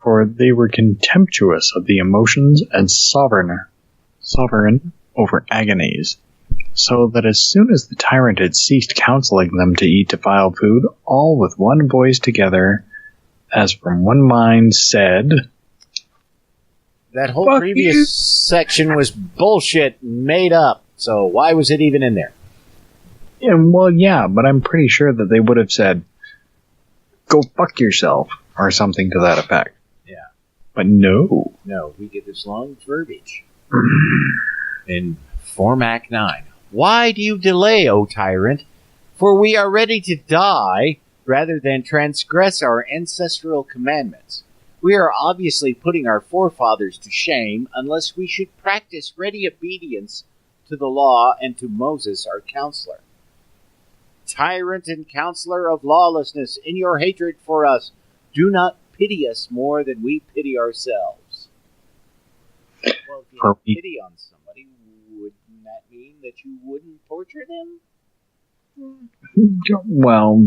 for they were contemptuous of the emotions and sovereign over agonies, so that as soon as the tyrant had ceased counseling them to eat defiled food, all with one voice together, as from one mind, said, that whole previous section was bullshit, made up. So why was it even in there? Yeah, well, yeah, but I'm pretty sure that they would have said, go fuck yourself, or something to that effect. Yeah. But no. No, we get this long verbiage. In Form Act 9. Why do you delay, O tyrant? For we are ready to die, rather than transgress our ancestral commandments. We are obviously putting our forefathers to shame, unless we should practice ready obedience to the law and to Moses, our counselor. Tyrant and counselor of lawlessness, in your hatred for us, do not pity us more than we pity ourselves. Well, if you have pity on somebody, wouldn't that mean that you wouldn't torture them? Well,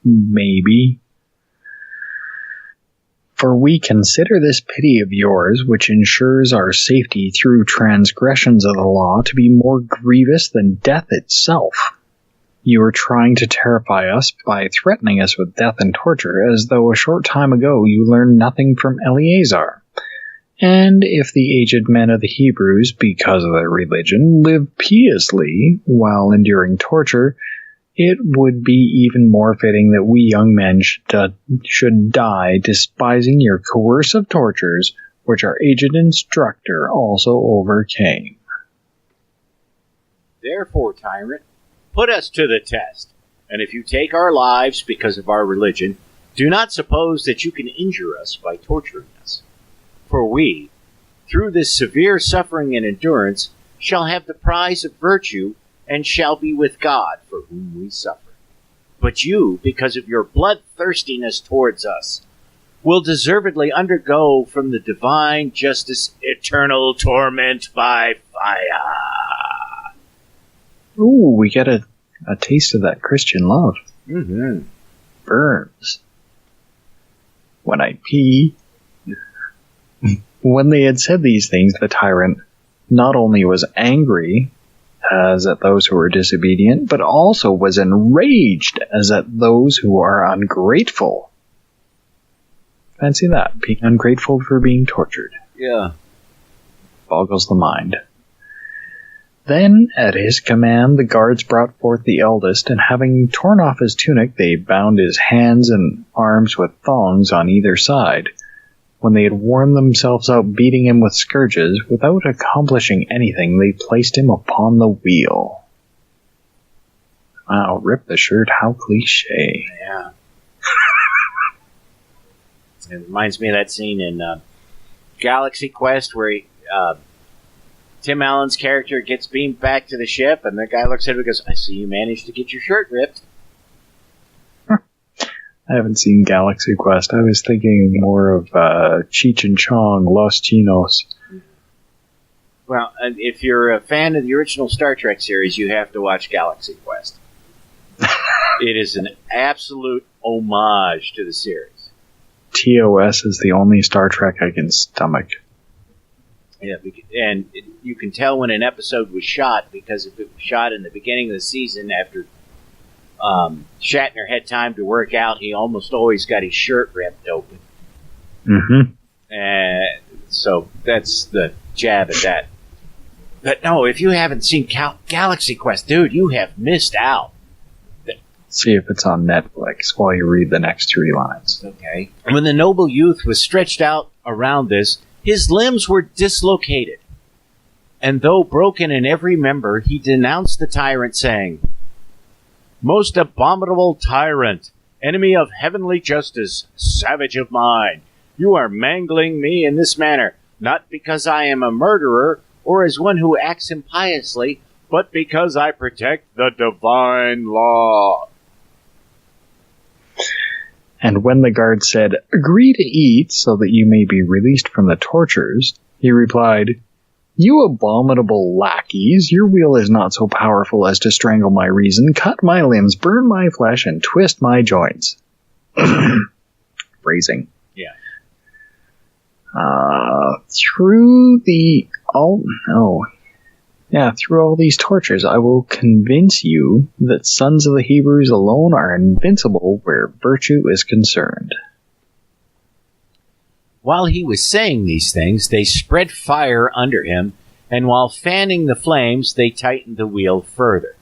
maybe. For we consider this pity of yours, which ensures our safety through transgressions of the law, to be more grievous than death itself. You are trying to terrify us by threatening us with death and torture, as though a short time ago you learned nothing from Eleazar. And if the aged men of the Hebrews, because of their religion, live piously while enduring torture, it would be even more fitting that we young men should die despising your coercive tortures, which our aged instructor also overcame. Therefore, tyrant, put us to the test, and if you take our lives because of our religion, do not suppose that you can injure us by torturing us. For we, through this severe suffering and endurance, shall have the prize of virtue, and shall be with God for whom we suffer. But you, because of your bloodthirstiness towards us, will deservedly undergo from the divine justice eternal torment by fire. Ooh, we get a taste of that Christian love. Mm-hmm. Burns. When I pee. When they had said these things, the tyrant not only was angry as at those who were disobedient, but also was enraged as at those who are ungrateful. Fancy that, being ungrateful for being tortured. Yeah. Boggles the mind. Then, at his command, the guards brought forth the eldest, and having torn off his tunic, they bound his hands and arms with thongs on either side. When they had worn themselves out beating him with scourges, without accomplishing anything, they placed him upon the wheel. Wow, rip the shirt, how cliche. Yeah. It reminds me of that scene in Galaxy Quest where Tim Allen's character gets beamed back to the ship, and the guy looks at him and goes, I see you managed to get your shirt ripped. I haven't seen Galaxy Quest. I was thinking more of Cheech and Chong, Los Chinos. Well, if you're a fan of the original Star Trek series, you have to watch Galaxy Quest. It is an absolute homage to the series. TOS is the only Star Trek I can stomach. Yeah, and you can tell when an episode was shot, because if it was shot in the beginning of the season after Shatner had time to work out, he almost always got his shirt ripped open. Mm-hmm. And so that's the jab at that. But no, if you haven't seen Galaxy Quest, dude, you have missed out. See if it's on Netflix while you read the next 3 lines. Okay. When the noble youth was stretched out around this, his limbs were dislocated. And though broken in every member, he denounced the tyrant, saying, Most abominable tyrant, enemy of heavenly justice, savage of mine, you are mangling me in this manner, not because I am a murderer or as one who acts impiously, but because I protect the divine law. And when the guard said, Agree to eat so that you may be released from the tortures, he replied, You abominable lackeys, your wheel is not so powerful as to strangle my reason, cut my limbs, burn my flesh, and twist my joints. Phrasing. Yeah. Through all these tortures, I will convince you that sons of the Hebrews alone are invincible where virtue is concerned. While he was saying these things, they spread fire under him, and while fanning the flames, they tightened the wheel further.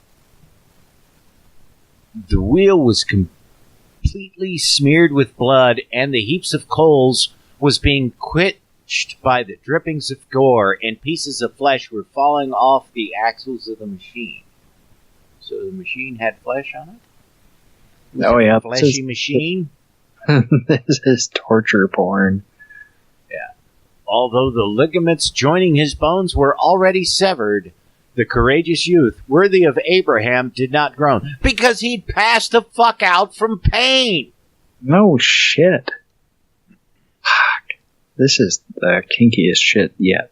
The wheel was completely smeared with blood, and the heaps of coals was being quenched by the drippings of gore, and pieces of flesh were falling off the axles of the machine. So the machine had flesh on it? Oh, yeah. Fleshy machine? This is torture porn. Yeah. Although the ligaments joining his bones were already severed, the courageous youth, worthy of Abraham, did not groan, because he'd passed the fuck out from pain. No shit. This is the kinkiest shit yet.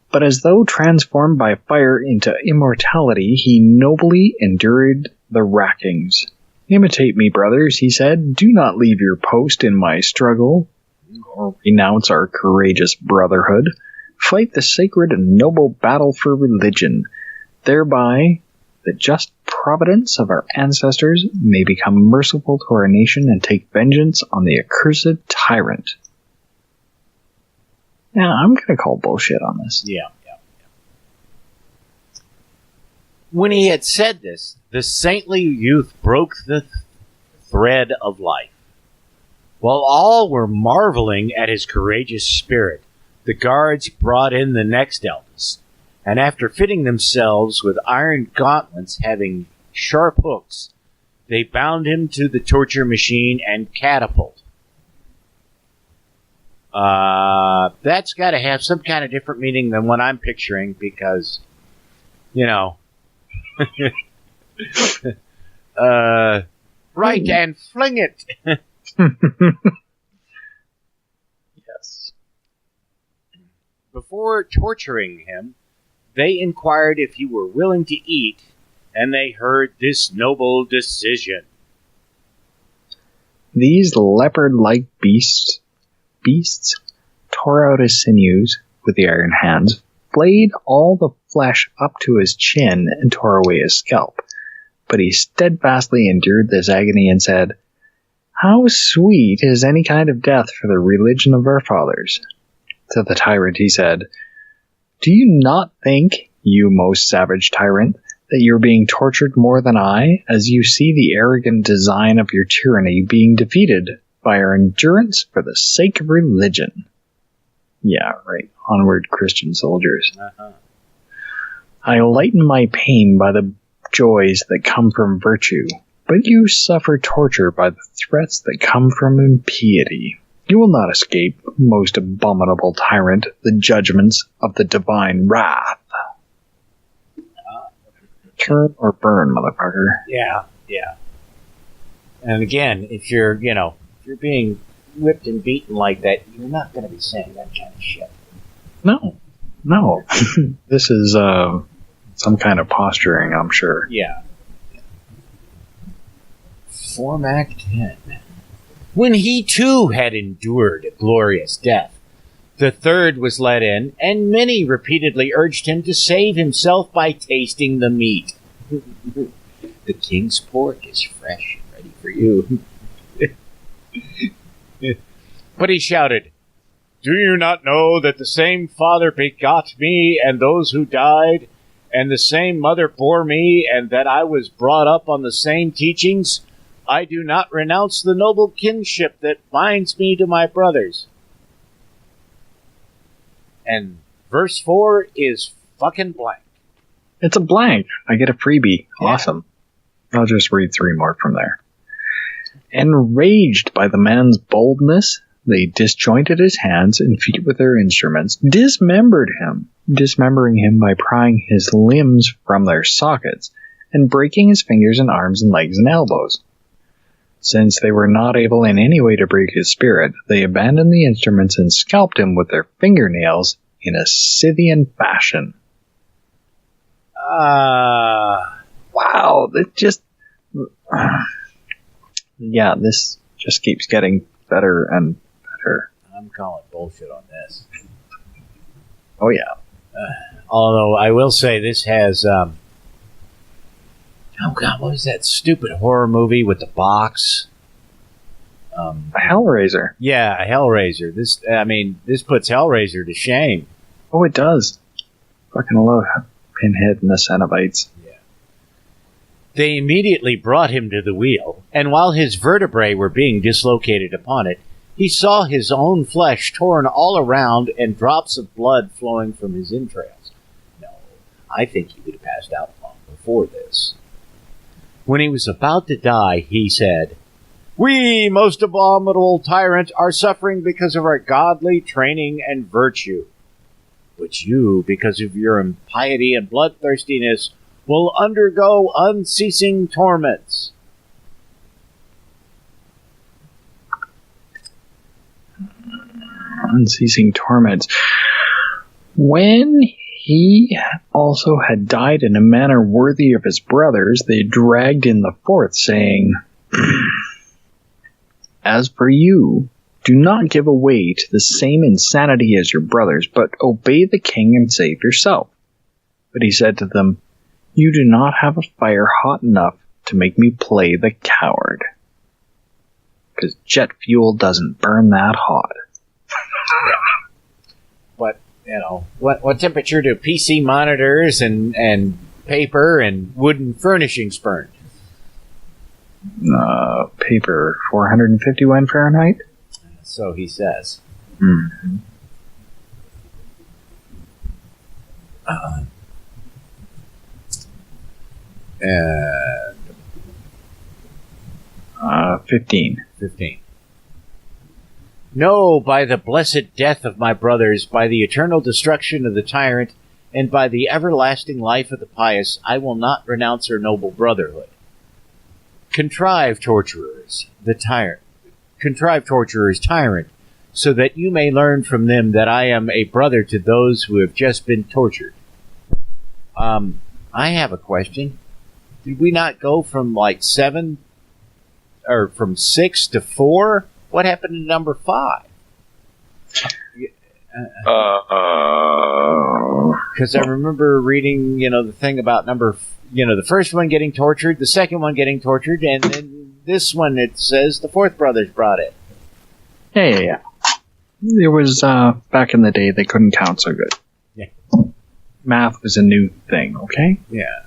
But as though transformed by fire into immortality, he nobly endured the rackings. Imitate me, brothers, he said. Do not leave your post in my struggle, or renounce our courageous brotherhood. Fight the sacred and noble battle for religion. Thereby, the just providence of our ancestors may become merciful to our nation and take vengeance on the accursed tyrant. Now, I'm going to call bullshit on this. Yeah. When he had said this, the saintly youth broke the thread of life. While all were marveling at his courageous spirit, the guards brought in the next eldest, and after fitting themselves with iron gauntlets having sharp hooks, they bound him to the torture machine and catapult. That's got to have some kind of different meaning than what I'm picturing because, right, and fling it. Yes. Before torturing him, they inquired if he were willing to eat, and they heard this noble decision. These leopard-like beasts tore out his sinews with the iron hands, flayed all the flesh up to his chin, and tore away his scalp. But he steadfastly endured this agony and said, "How sweet is any kind of death for the religion of our fathers." To the tyrant he said, "Do you not think, you most savage tyrant, that you're being tortured more than I, as you see the arrogant design of your tyranny being defeated by our endurance for the sake of religion?" Yeah, right. Onward, Christian soldiers. Uh-huh. "I lighten my pain by the joys that come from virtue, but you suffer torture by the threats that come from impiety. You will not escape, most abominable tyrant, the judgments of the divine wrath." Turn or burn, motherfucker. Yeah. And again, if you're being whipped and beaten like that, you're not going to be saying that kind of shit. No. This is some kind of posturing, I'm sure. Yeah. Form Act 10. When he too had endured a glorious death, the third was let in, and many repeatedly urged him to save himself by tasting the meat. The king's pork is fresh and ready for you. But he shouted, "Do you not know that the same father begot me and those who died, and the same mother bore me, and that I was brought up on the same teachings? I do not renounce the noble kinship that binds me to my brothers." And verse 4 is fucking blank. It's a blank. I get a freebie. Yeah. Awesome. I'll just read 3 more from there. "Enraged by the man's boldness, they disjointed his hands and feet with their instruments, dismembering him by prying his limbs from their sockets, and breaking his fingers and arms and legs and elbows. Since they were not able in any way to break his spirit, they abandoned the instruments and scalped him with their fingernails in a Scythian fashion." Wow, that just... yeah, this just keeps getting better and better. I'm calling bullshit on this. Oh, yeah. Although I will say this has... oh, God, what was that stupid horror movie with the box? A Hellraiser. Yeah, Hellraiser. This puts Hellraiser to shame. Oh, it does. Fucking love Pinhead and the Cenobites. They immediately brought him to the wheel, and while his vertebrae were being dislocated upon it, he saw his own flesh torn all around and drops of blood flowing from his entrails. No, I think he would have passed out long before this. When he was about to die, he said, "We, most abominable tyrant, are suffering because of our godly training and virtue. But you, because of your impiety and bloodthirstiness, will undergo unceasing torments." Unceasing torments. When he also had died in a manner worthy of his brothers, they dragged in the fourth, saying, "As for you, do not give way to the same insanity as your brothers, but obey the king and save yourself." But he said to them, "You do not have a fire hot enough to make me play the coward, because jet fuel doesn't burn that hot." But, what temperature do PC monitors and paper and wooden furnishings burn? Paper, 451 Fahrenheit? So he says. Mm-hmm. 15. 15. No, by the blessed death of my brothers, by the eternal destruction of the tyrant, and by the everlasting life of the pious, I will not renounce our noble brotherhood. Contrive, torturers, tyrant, so that you may learn from them that I am a brother to those who have just been tortured. I have a question. Did we not go from like 7, or from 6 to 4? What happened to number 5? Because I remember reading, the thing about the first one getting tortured, the second one getting tortured, and then this one, it says the fourth brothers brought it. Yeah. It was, back in the day, they couldn't count so good. Yeah. Math was a new thing, okay? Yeah.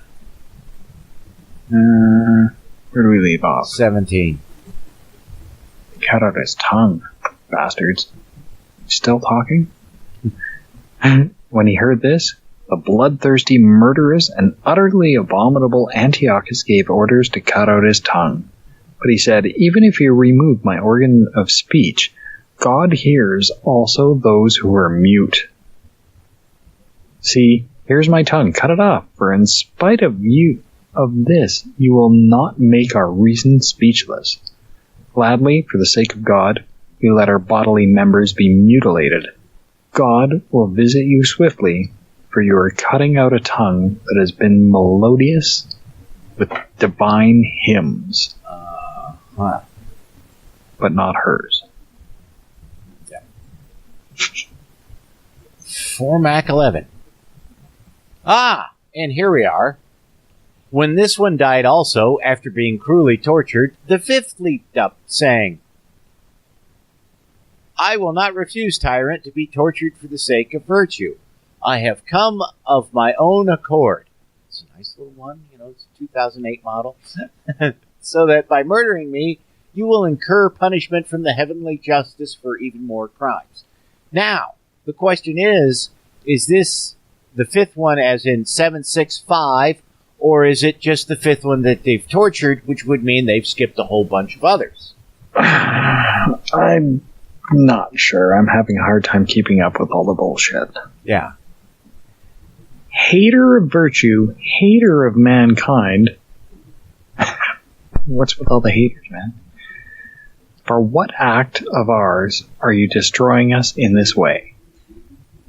Where do we leave off? 17. They cut out his tongue, bastards. Still talking? When he heard this, the bloodthirsty, murderous, and utterly abominable Antiochus gave orders to cut out his tongue. But he said, even if you remove my organ of speech, God hears also those who are mute. See, here's my tongue, cut it off, for in spite of this, you will not make our reason speechless. Gladly, for the sake of God, we let our bodily members be mutilated. God will visit you swiftly, for you are cutting out a tongue that has been melodious with divine hymns. But not hers. Yeah. 4 Mac 11. And here we are. When this one died also, after being cruelly tortured, the fifth leaped up, saying, I will not refuse, tyrant, to be tortured for the sake of virtue. I have come of my own accord. It's a nice little one, it's a 2008 model. So that by murdering me, you will incur punishment from the heavenly justice for even more crimes. Now, the question is this the fifth one as in 765, or is it just the fifth one that they've tortured, which would mean they've skipped a whole bunch of others? I'm not sure. I'm having a hard time keeping up with all the bullshit. Yeah. Hater of virtue, hater of mankind. What's with all the haters, man? For what act of ours are you destroying us in this way?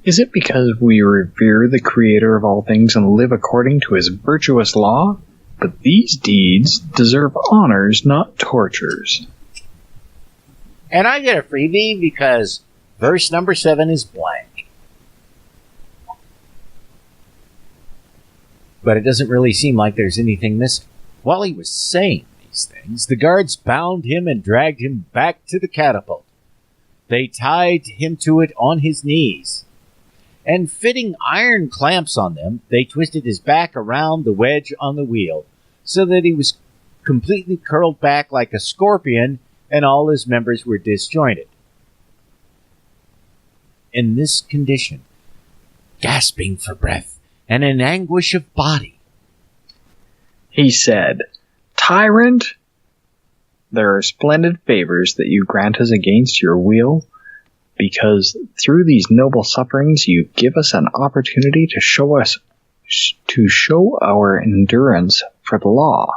Is it because we revere the Creator of all things and live according to His virtuous law? But these deeds deserve honors, not tortures. And I get a freebie because verse number 7 is blank. But it doesn't really seem like there's anything missing. While he was saying these things, the guards bound him and dragged him back to the catapult. They tied him to it on his knees, and fitting iron clamps on them, they twisted his back around the wedge on the wheel, so that he was completely curled back like a scorpion, and all his members were disjointed. In this condition, gasping for breath, and in anguish of body, he said, Tyrant, there are splendid favors that you grant us against your will, because through these noble sufferings you give us an opportunity to show our endurance for the law.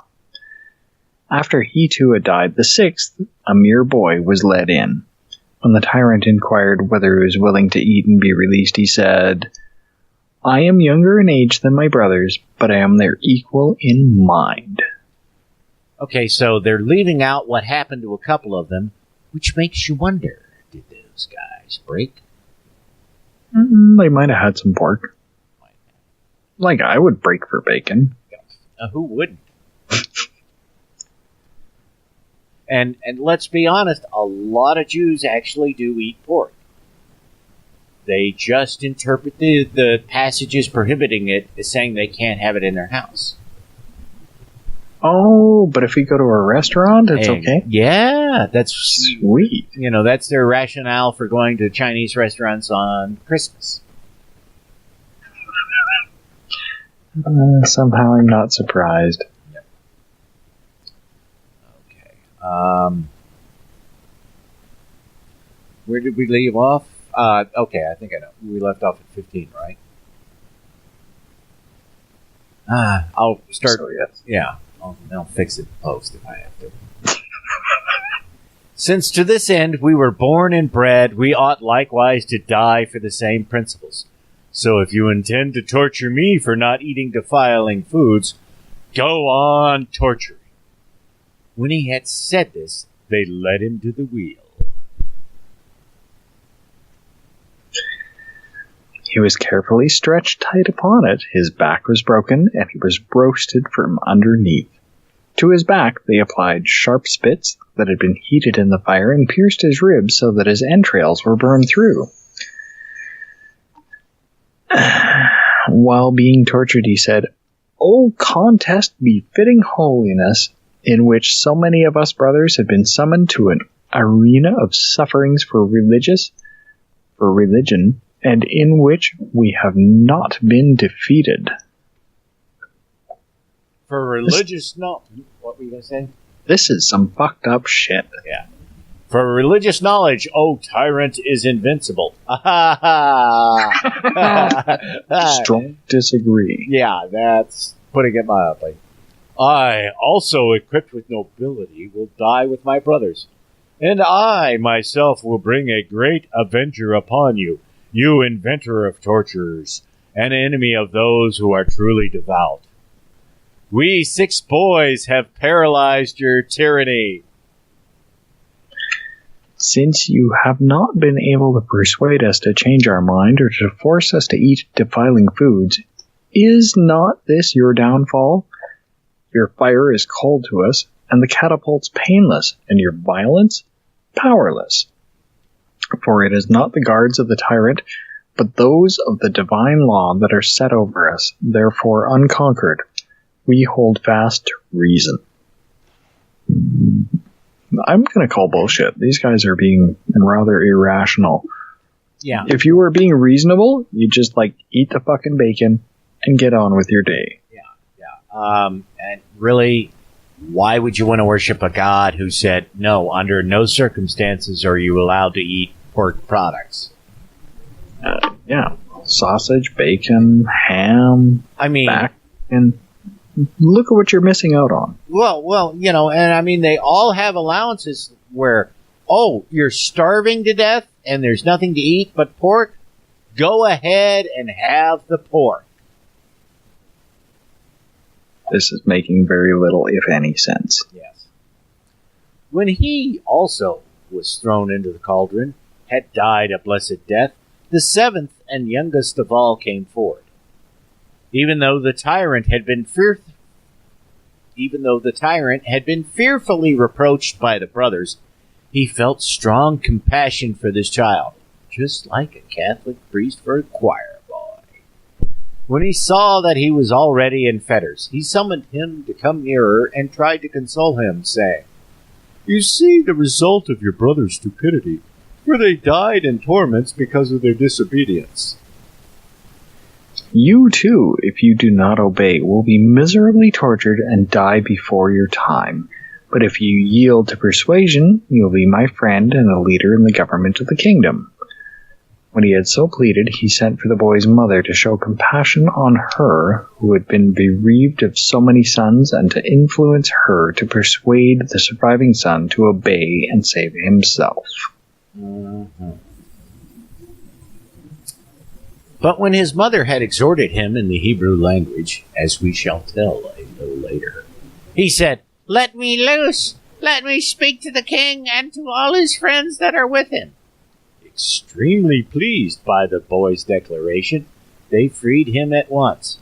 After he too had died, the sixth, a mere boy, was led in. When the tyrant inquired whether he was willing to eat and be released, he said, I am younger in age than my brothers, but I am their equal in mind. Okay, so they're leaving out what happened to a couple of them, which makes you wonder, did those guys break? They might have had some pork. Like I would break for bacon. Who wouldn't? And let's be honest, a lot of Jews actually do eat pork. They just interpret the passages prohibiting it as saying they can't have it in their house. Oh, but if we go to a restaurant, it's okay? Yeah, that's sweet. That's their rationale for going to Chinese restaurants on Christmas. Somehow I'm not surprised. Where did we leave off? Okay, I think I know. We left off at 15, right? I'll start. So, yes. Yeah, I'll fix it in post if I have to. Since to this end we were born and bred, we ought likewise to die for the same principles. So if you intend to torture me for not eating defiling foods, go on torturing. When he had said this, they led him to the wheel. He was carefully stretched tight upon it, his back was broken, and he was roasted from underneath. To his back they applied sharp spits that had been heated in the fire and pierced his ribs so that his entrails were burned through. While being tortured, he said, "O contest befitting holiness, in which so many of us brothers have been summoned to an arena of sufferings for religion, and in which we have not been defeated." For religious what were you going to say? This is some fucked up shit. Yeah. For religious knowledge, O tyrant is invincible. Strong disagree. Yeah, that's putting it mildly. I, also equipped with nobility, will die with my brothers. And I, myself, will bring a great avenger upon you, you inventor of tortures, an enemy of those who are truly devout. We 6 boys have paralyzed your tyranny. Since you have not been able to persuade us to change our mind or to force us to eat defiling foods, is not this your downfall? Your fire is cold to us, and the catapults painless, and your violence powerless. For it is not the guards of the tyrant, but those of the divine law that are set over us, therefore unconquered. We hold fast to reason. I'm going to call bullshit. These guys are being rather irrational. Yeah. If you were being reasonable, you just, eat the fucking bacon and get on with your day. Yeah. And really, why would you want to worship a god who said, no, under no circumstances are you allowed to eat pork products? Yeah. Sausage, bacon, ham, and look at what you're missing out on. Well, they all have allowances where, you're starving to death and there's nothing to eat but pork. Go ahead and have the pork. This is making very little, if any, sense. Yes. When he also was thrown into the cauldron, had died a blessed death, the 7th and youngest of all came forward. Even though the tyrant had been fearfully reproached by the brothers, he felt strong compassion for this child, just like a Catholic priest for a choir boy. When he saw that he was already in fetters, he summoned him to come nearer and tried to console him, saying, "You see the result of your brother's stupidity, for they died in torments because of their disobedience. You too, if you do not obey, will be miserably tortured and die before your time. But if you yield to persuasion, you will be my friend and a leader in the government of the kingdom." When he had so pleaded, he sent for the boy's mother to show compassion on her who had been bereaved of so many sons, and to influence her to persuade the surviving son to obey and save himself. Mm-hmm. But when his mother had exhorted him in the Hebrew language, as we shall tell a little later, he said, "Let me loose! Let me speak to the king and to all his friends that are with him." Extremely pleased by the boy's declaration, they freed him at once.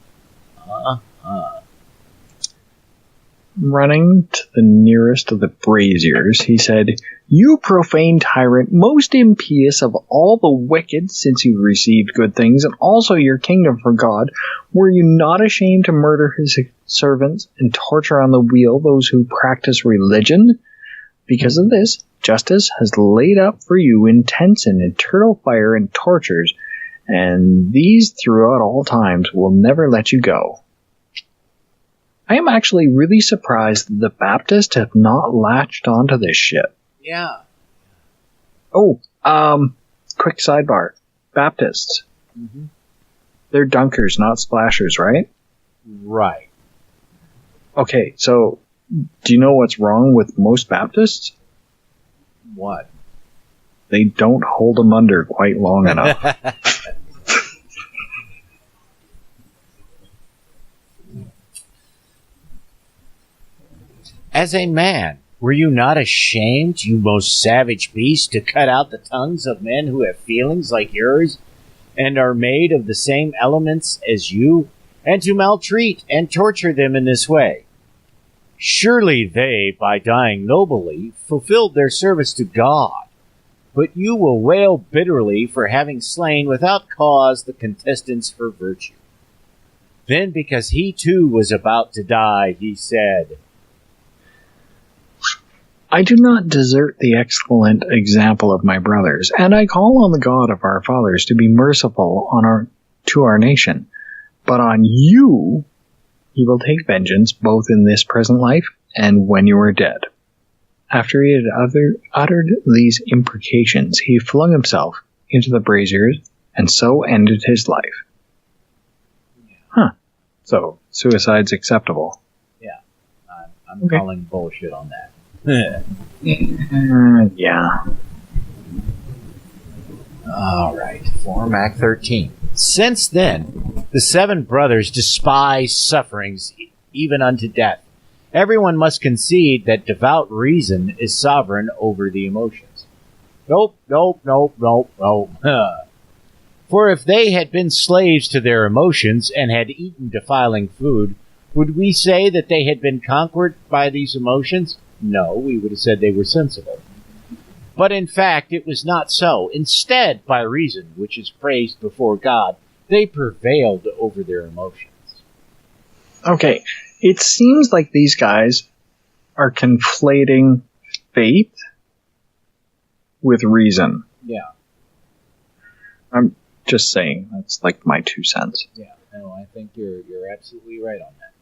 Running to the nearest of the braziers, he said, "You profane tyrant, most impious of all the wicked, since you received good things, and also your kingdom for God, were you not ashamed to murder his servants and torture on the wheel those who practice religion? Because of this, justice has laid up for you intense and eternal fire and tortures, and these throughout all times will never let you go." I am actually really surprised that the Baptists have not latched onto this shit. Yeah. Oh, quick sidebar. Baptists. Mm-hmm. They're dunkers, not splashers, right? Right. Okay, so do you know what's wrong with most Baptists? What? They don't hold them under quite long enough. As a man, were you not ashamed, you most savage beast, to cut out the tongues of men who have feelings like yours, and are made of the same elements as you, and to maltreat and torture them in this way? Surely they, by dying nobly, fulfilled their service to God. But you will wail bitterly for having slain without cause the contestants for virtue. Then, because he too was about to die, he said, I do not desert the excellent example of my brothers, and I call on the God of our fathers to be merciful to our nation. But on you he will take vengeance both in this present life and when you are dead. After he had uttered these imprecations, he flung himself into the braziers, and so ended his life. Huh. So, suicide's acceptable. Yeah, I'm calling bullshit on that. Yeah. All right, Form Act 13. Since then, the 7 brothers despise sufferings, even unto death. Everyone must concede that devout reason is sovereign over the emotions. Nope. For if they had been slaves to their emotions and had eaten defiling food, would we say that they had been conquered by these emotions? No, we would have said they were sensible. But in fact, it was not so. Instead, by reason, which is praised before God, they prevailed over their emotions. Okay, it seems like these guys are conflating faith with reason. Yeah. I'm just saying, that's like my 2 cents. Yeah, no, I think you're absolutely right on that.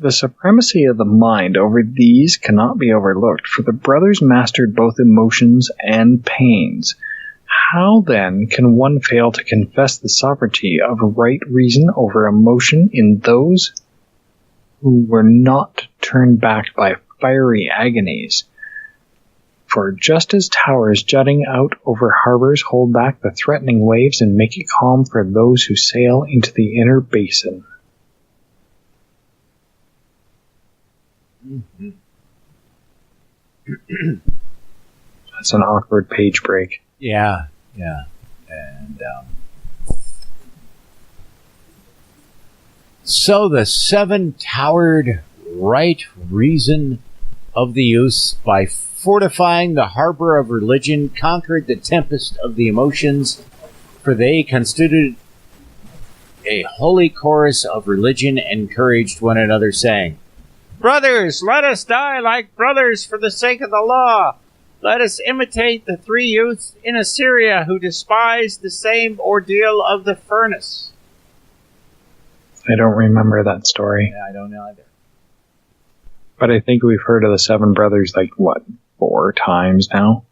The supremacy of the mind over these cannot be overlooked, for the brothers mastered both emotions and pains. How then can one fail to confess the sovereignty of right reason over emotion in those who were not turned back by fiery agonies? For just as towers jutting out over harbors hold back the threatening waves and make it calm for those who sail into the inner basin. Mm-hmm. That's an awkward page break. Yeah. And so the 7 towered right reason of the youths, by fortifying the harbor of religion, conquered the tempest of the emotions, for they constituted a holy chorus of religion, encouraged one another, saying, Brothers, let us die like brothers for the sake of the law. Let us imitate the 3 youths in Assyria who despised the same ordeal of the furnace. I don't remember that story. Yeah, I don't know either. But I think we've heard of the 7 brothers 4 times now.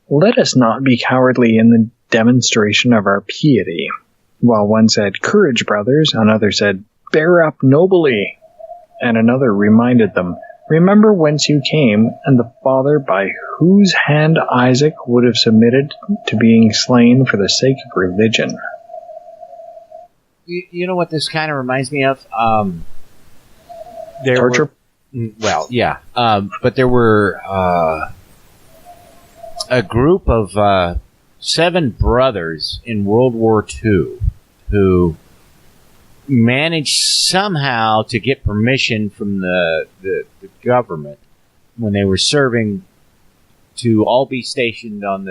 Let us not be cowardly in the demonstration of our piety. While one said, Courage, brothers, another said, Bear up nobly. And another reminded them, Remember whence you came, and the father by whose hand Isaac would have submitted to being slain for the sake of religion. You know what this kind of reminds me of? Torture? But there were a group of 7 brothers in World War II who managed somehow to get permission from the government when they were serving to all be stationed on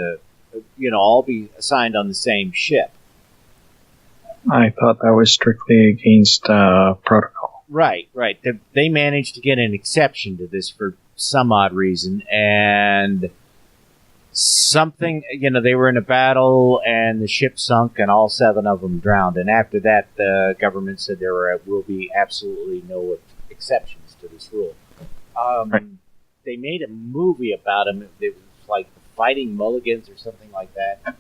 all be assigned on the same ship. I thought that was strictly against protocol. Right. They managed to get an exception to this for some odd reason, and something, they were in a battle and the ship sunk and all 7 of them drowned. And after that, the government said there will be absolutely no exceptions to this rule. Right. They made a movie about him. It was like Fighting Mulligans or something like that.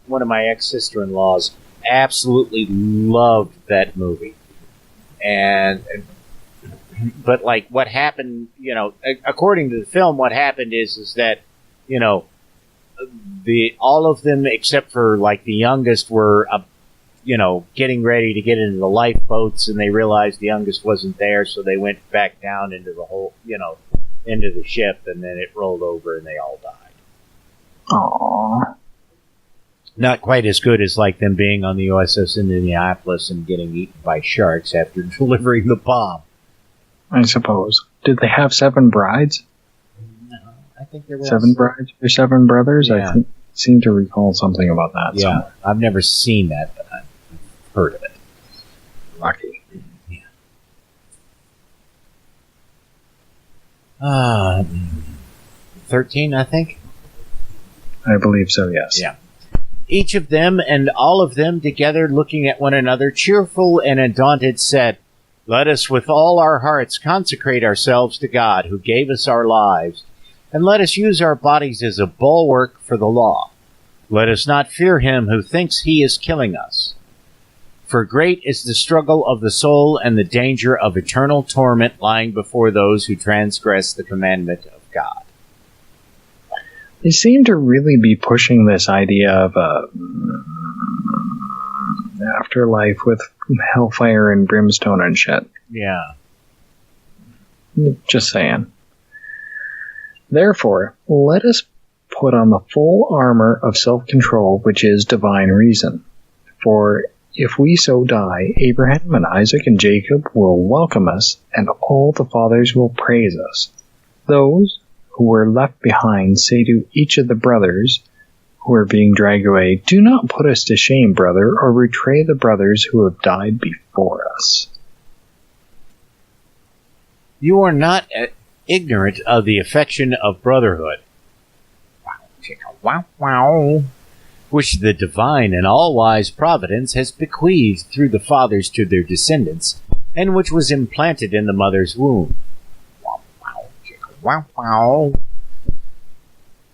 One of my ex-sister-in-laws absolutely loved that movie. But like what happened, according to the film, what happened is that, all of them except for like the youngest were, getting ready to get into the lifeboats, and they realized the youngest wasn't there, so they went back down into the whole, into the ship, and then it rolled over and they all died. Aww. Not quite as good as like them being on the USS Indianapolis and getting eaten by sharks after delivering the bomb. I suppose. Did they have 7 brides? No, I think there was 7 brides or 7 brothers? Yeah. I seem to recall something about that. Yeah, So. I've never seen that, but I've heard of it. Lucky. Yeah. 13, I think. I believe so, yes. Yeah. Each of them and all of them together looking at one another, cheerful and undaunted, said, "Let us with all our hearts consecrate ourselves to God, who gave us our lives, and let us use our bodies as a bulwark for the law. Let us not fear him who thinks he is killing us. For great is the struggle of the soul and the danger of eternal torment lying before those who transgress the commandment of God." They seem to really be pushing this idea of a afterlife with hellfire and brimstone and shit. Yeah. Just saying. Therefore, let us put on the full armor of self-control, which is divine reason. For if we so die, Abraham and Isaac and Jacob will welcome us, and all the fathers will praise us. Those who were left behind say to each of the brothers who are being dragged away, "Do not put us to shame, brother, or betray the brothers who have died before us." You are not ignorant of the affection of brotherhood. Wow, wow. Which the divine and all-wise providence has bequeathed through the fathers to their descendants, and which was implanted in the mother's womb. Wow, wow.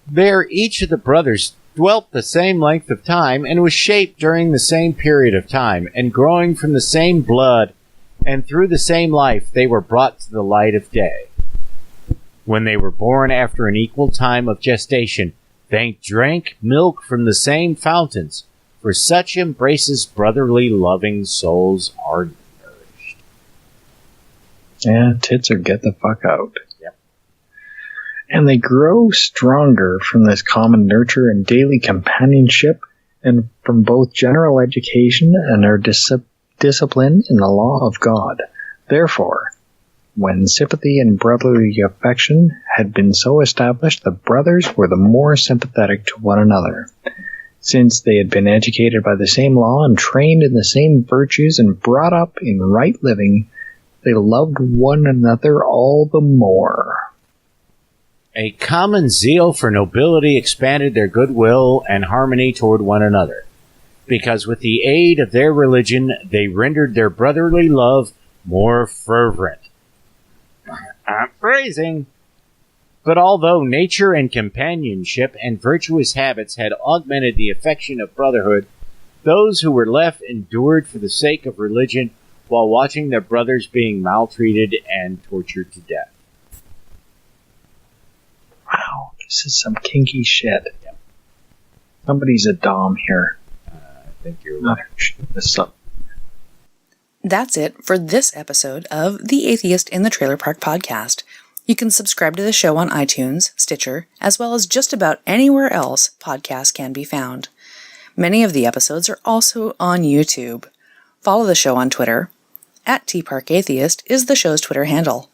There each of the brothers dwelt the same length of time, and was shaped during the same period of time, and growing from the same blood, and through the same life they were brought to the light of day. When they were born after an equal time of gestation, they drank milk from the same fountains, for such embraces brotherly loving souls are nourished. Yeah, tits or get the fuck out. Yep. And they grow stronger from this common nurture and daily companionship, and from both general education and our discipline in the law of God. Therefore, when sympathy and brotherly affection had been so established, the brothers were the more sympathetic to one another. Since they had been educated by the same law and trained in the same virtues and brought up in right living, they loved one another all the more. A common zeal for nobility expanded their goodwill and harmony toward one another, because with the aid of their religion they rendered their brotherly love more fervent. I'm phrasing. But although nature and companionship and virtuous habits had augmented the affection of brotherhood, those who were left endured for the sake of religion while watching their brothers being maltreated and tortured to death. Wow, this is some kinky shit. Yep. Somebody's a dom here. I think you're right. This up. That's it for this episode of The Atheist in the Trailer Park Podcast. You can subscribe to the show on iTunes, Stitcher, as well as just about anywhere else podcasts can be found. Many of the episodes are also on YouTube. Follow the show on Twitter. @TParkAtheist is the show's Twitter handle.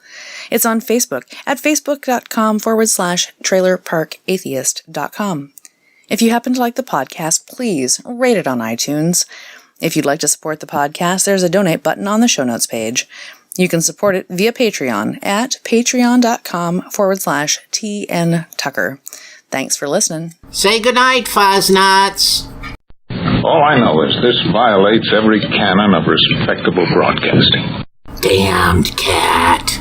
It's on Facebook at facebook.com/trailerparkatheist.com. If you happen to like the podcast, please rate it on iTunes. If you'd like to support the podcast, there's a donate button on the show notes page. You can support it via Patreon at patreon.com/TN Tucker. Thanks for listening. Say goodnight, Fuzz-Nuts. All I know is this violates every canon of respectable broadcasting. Damned cat.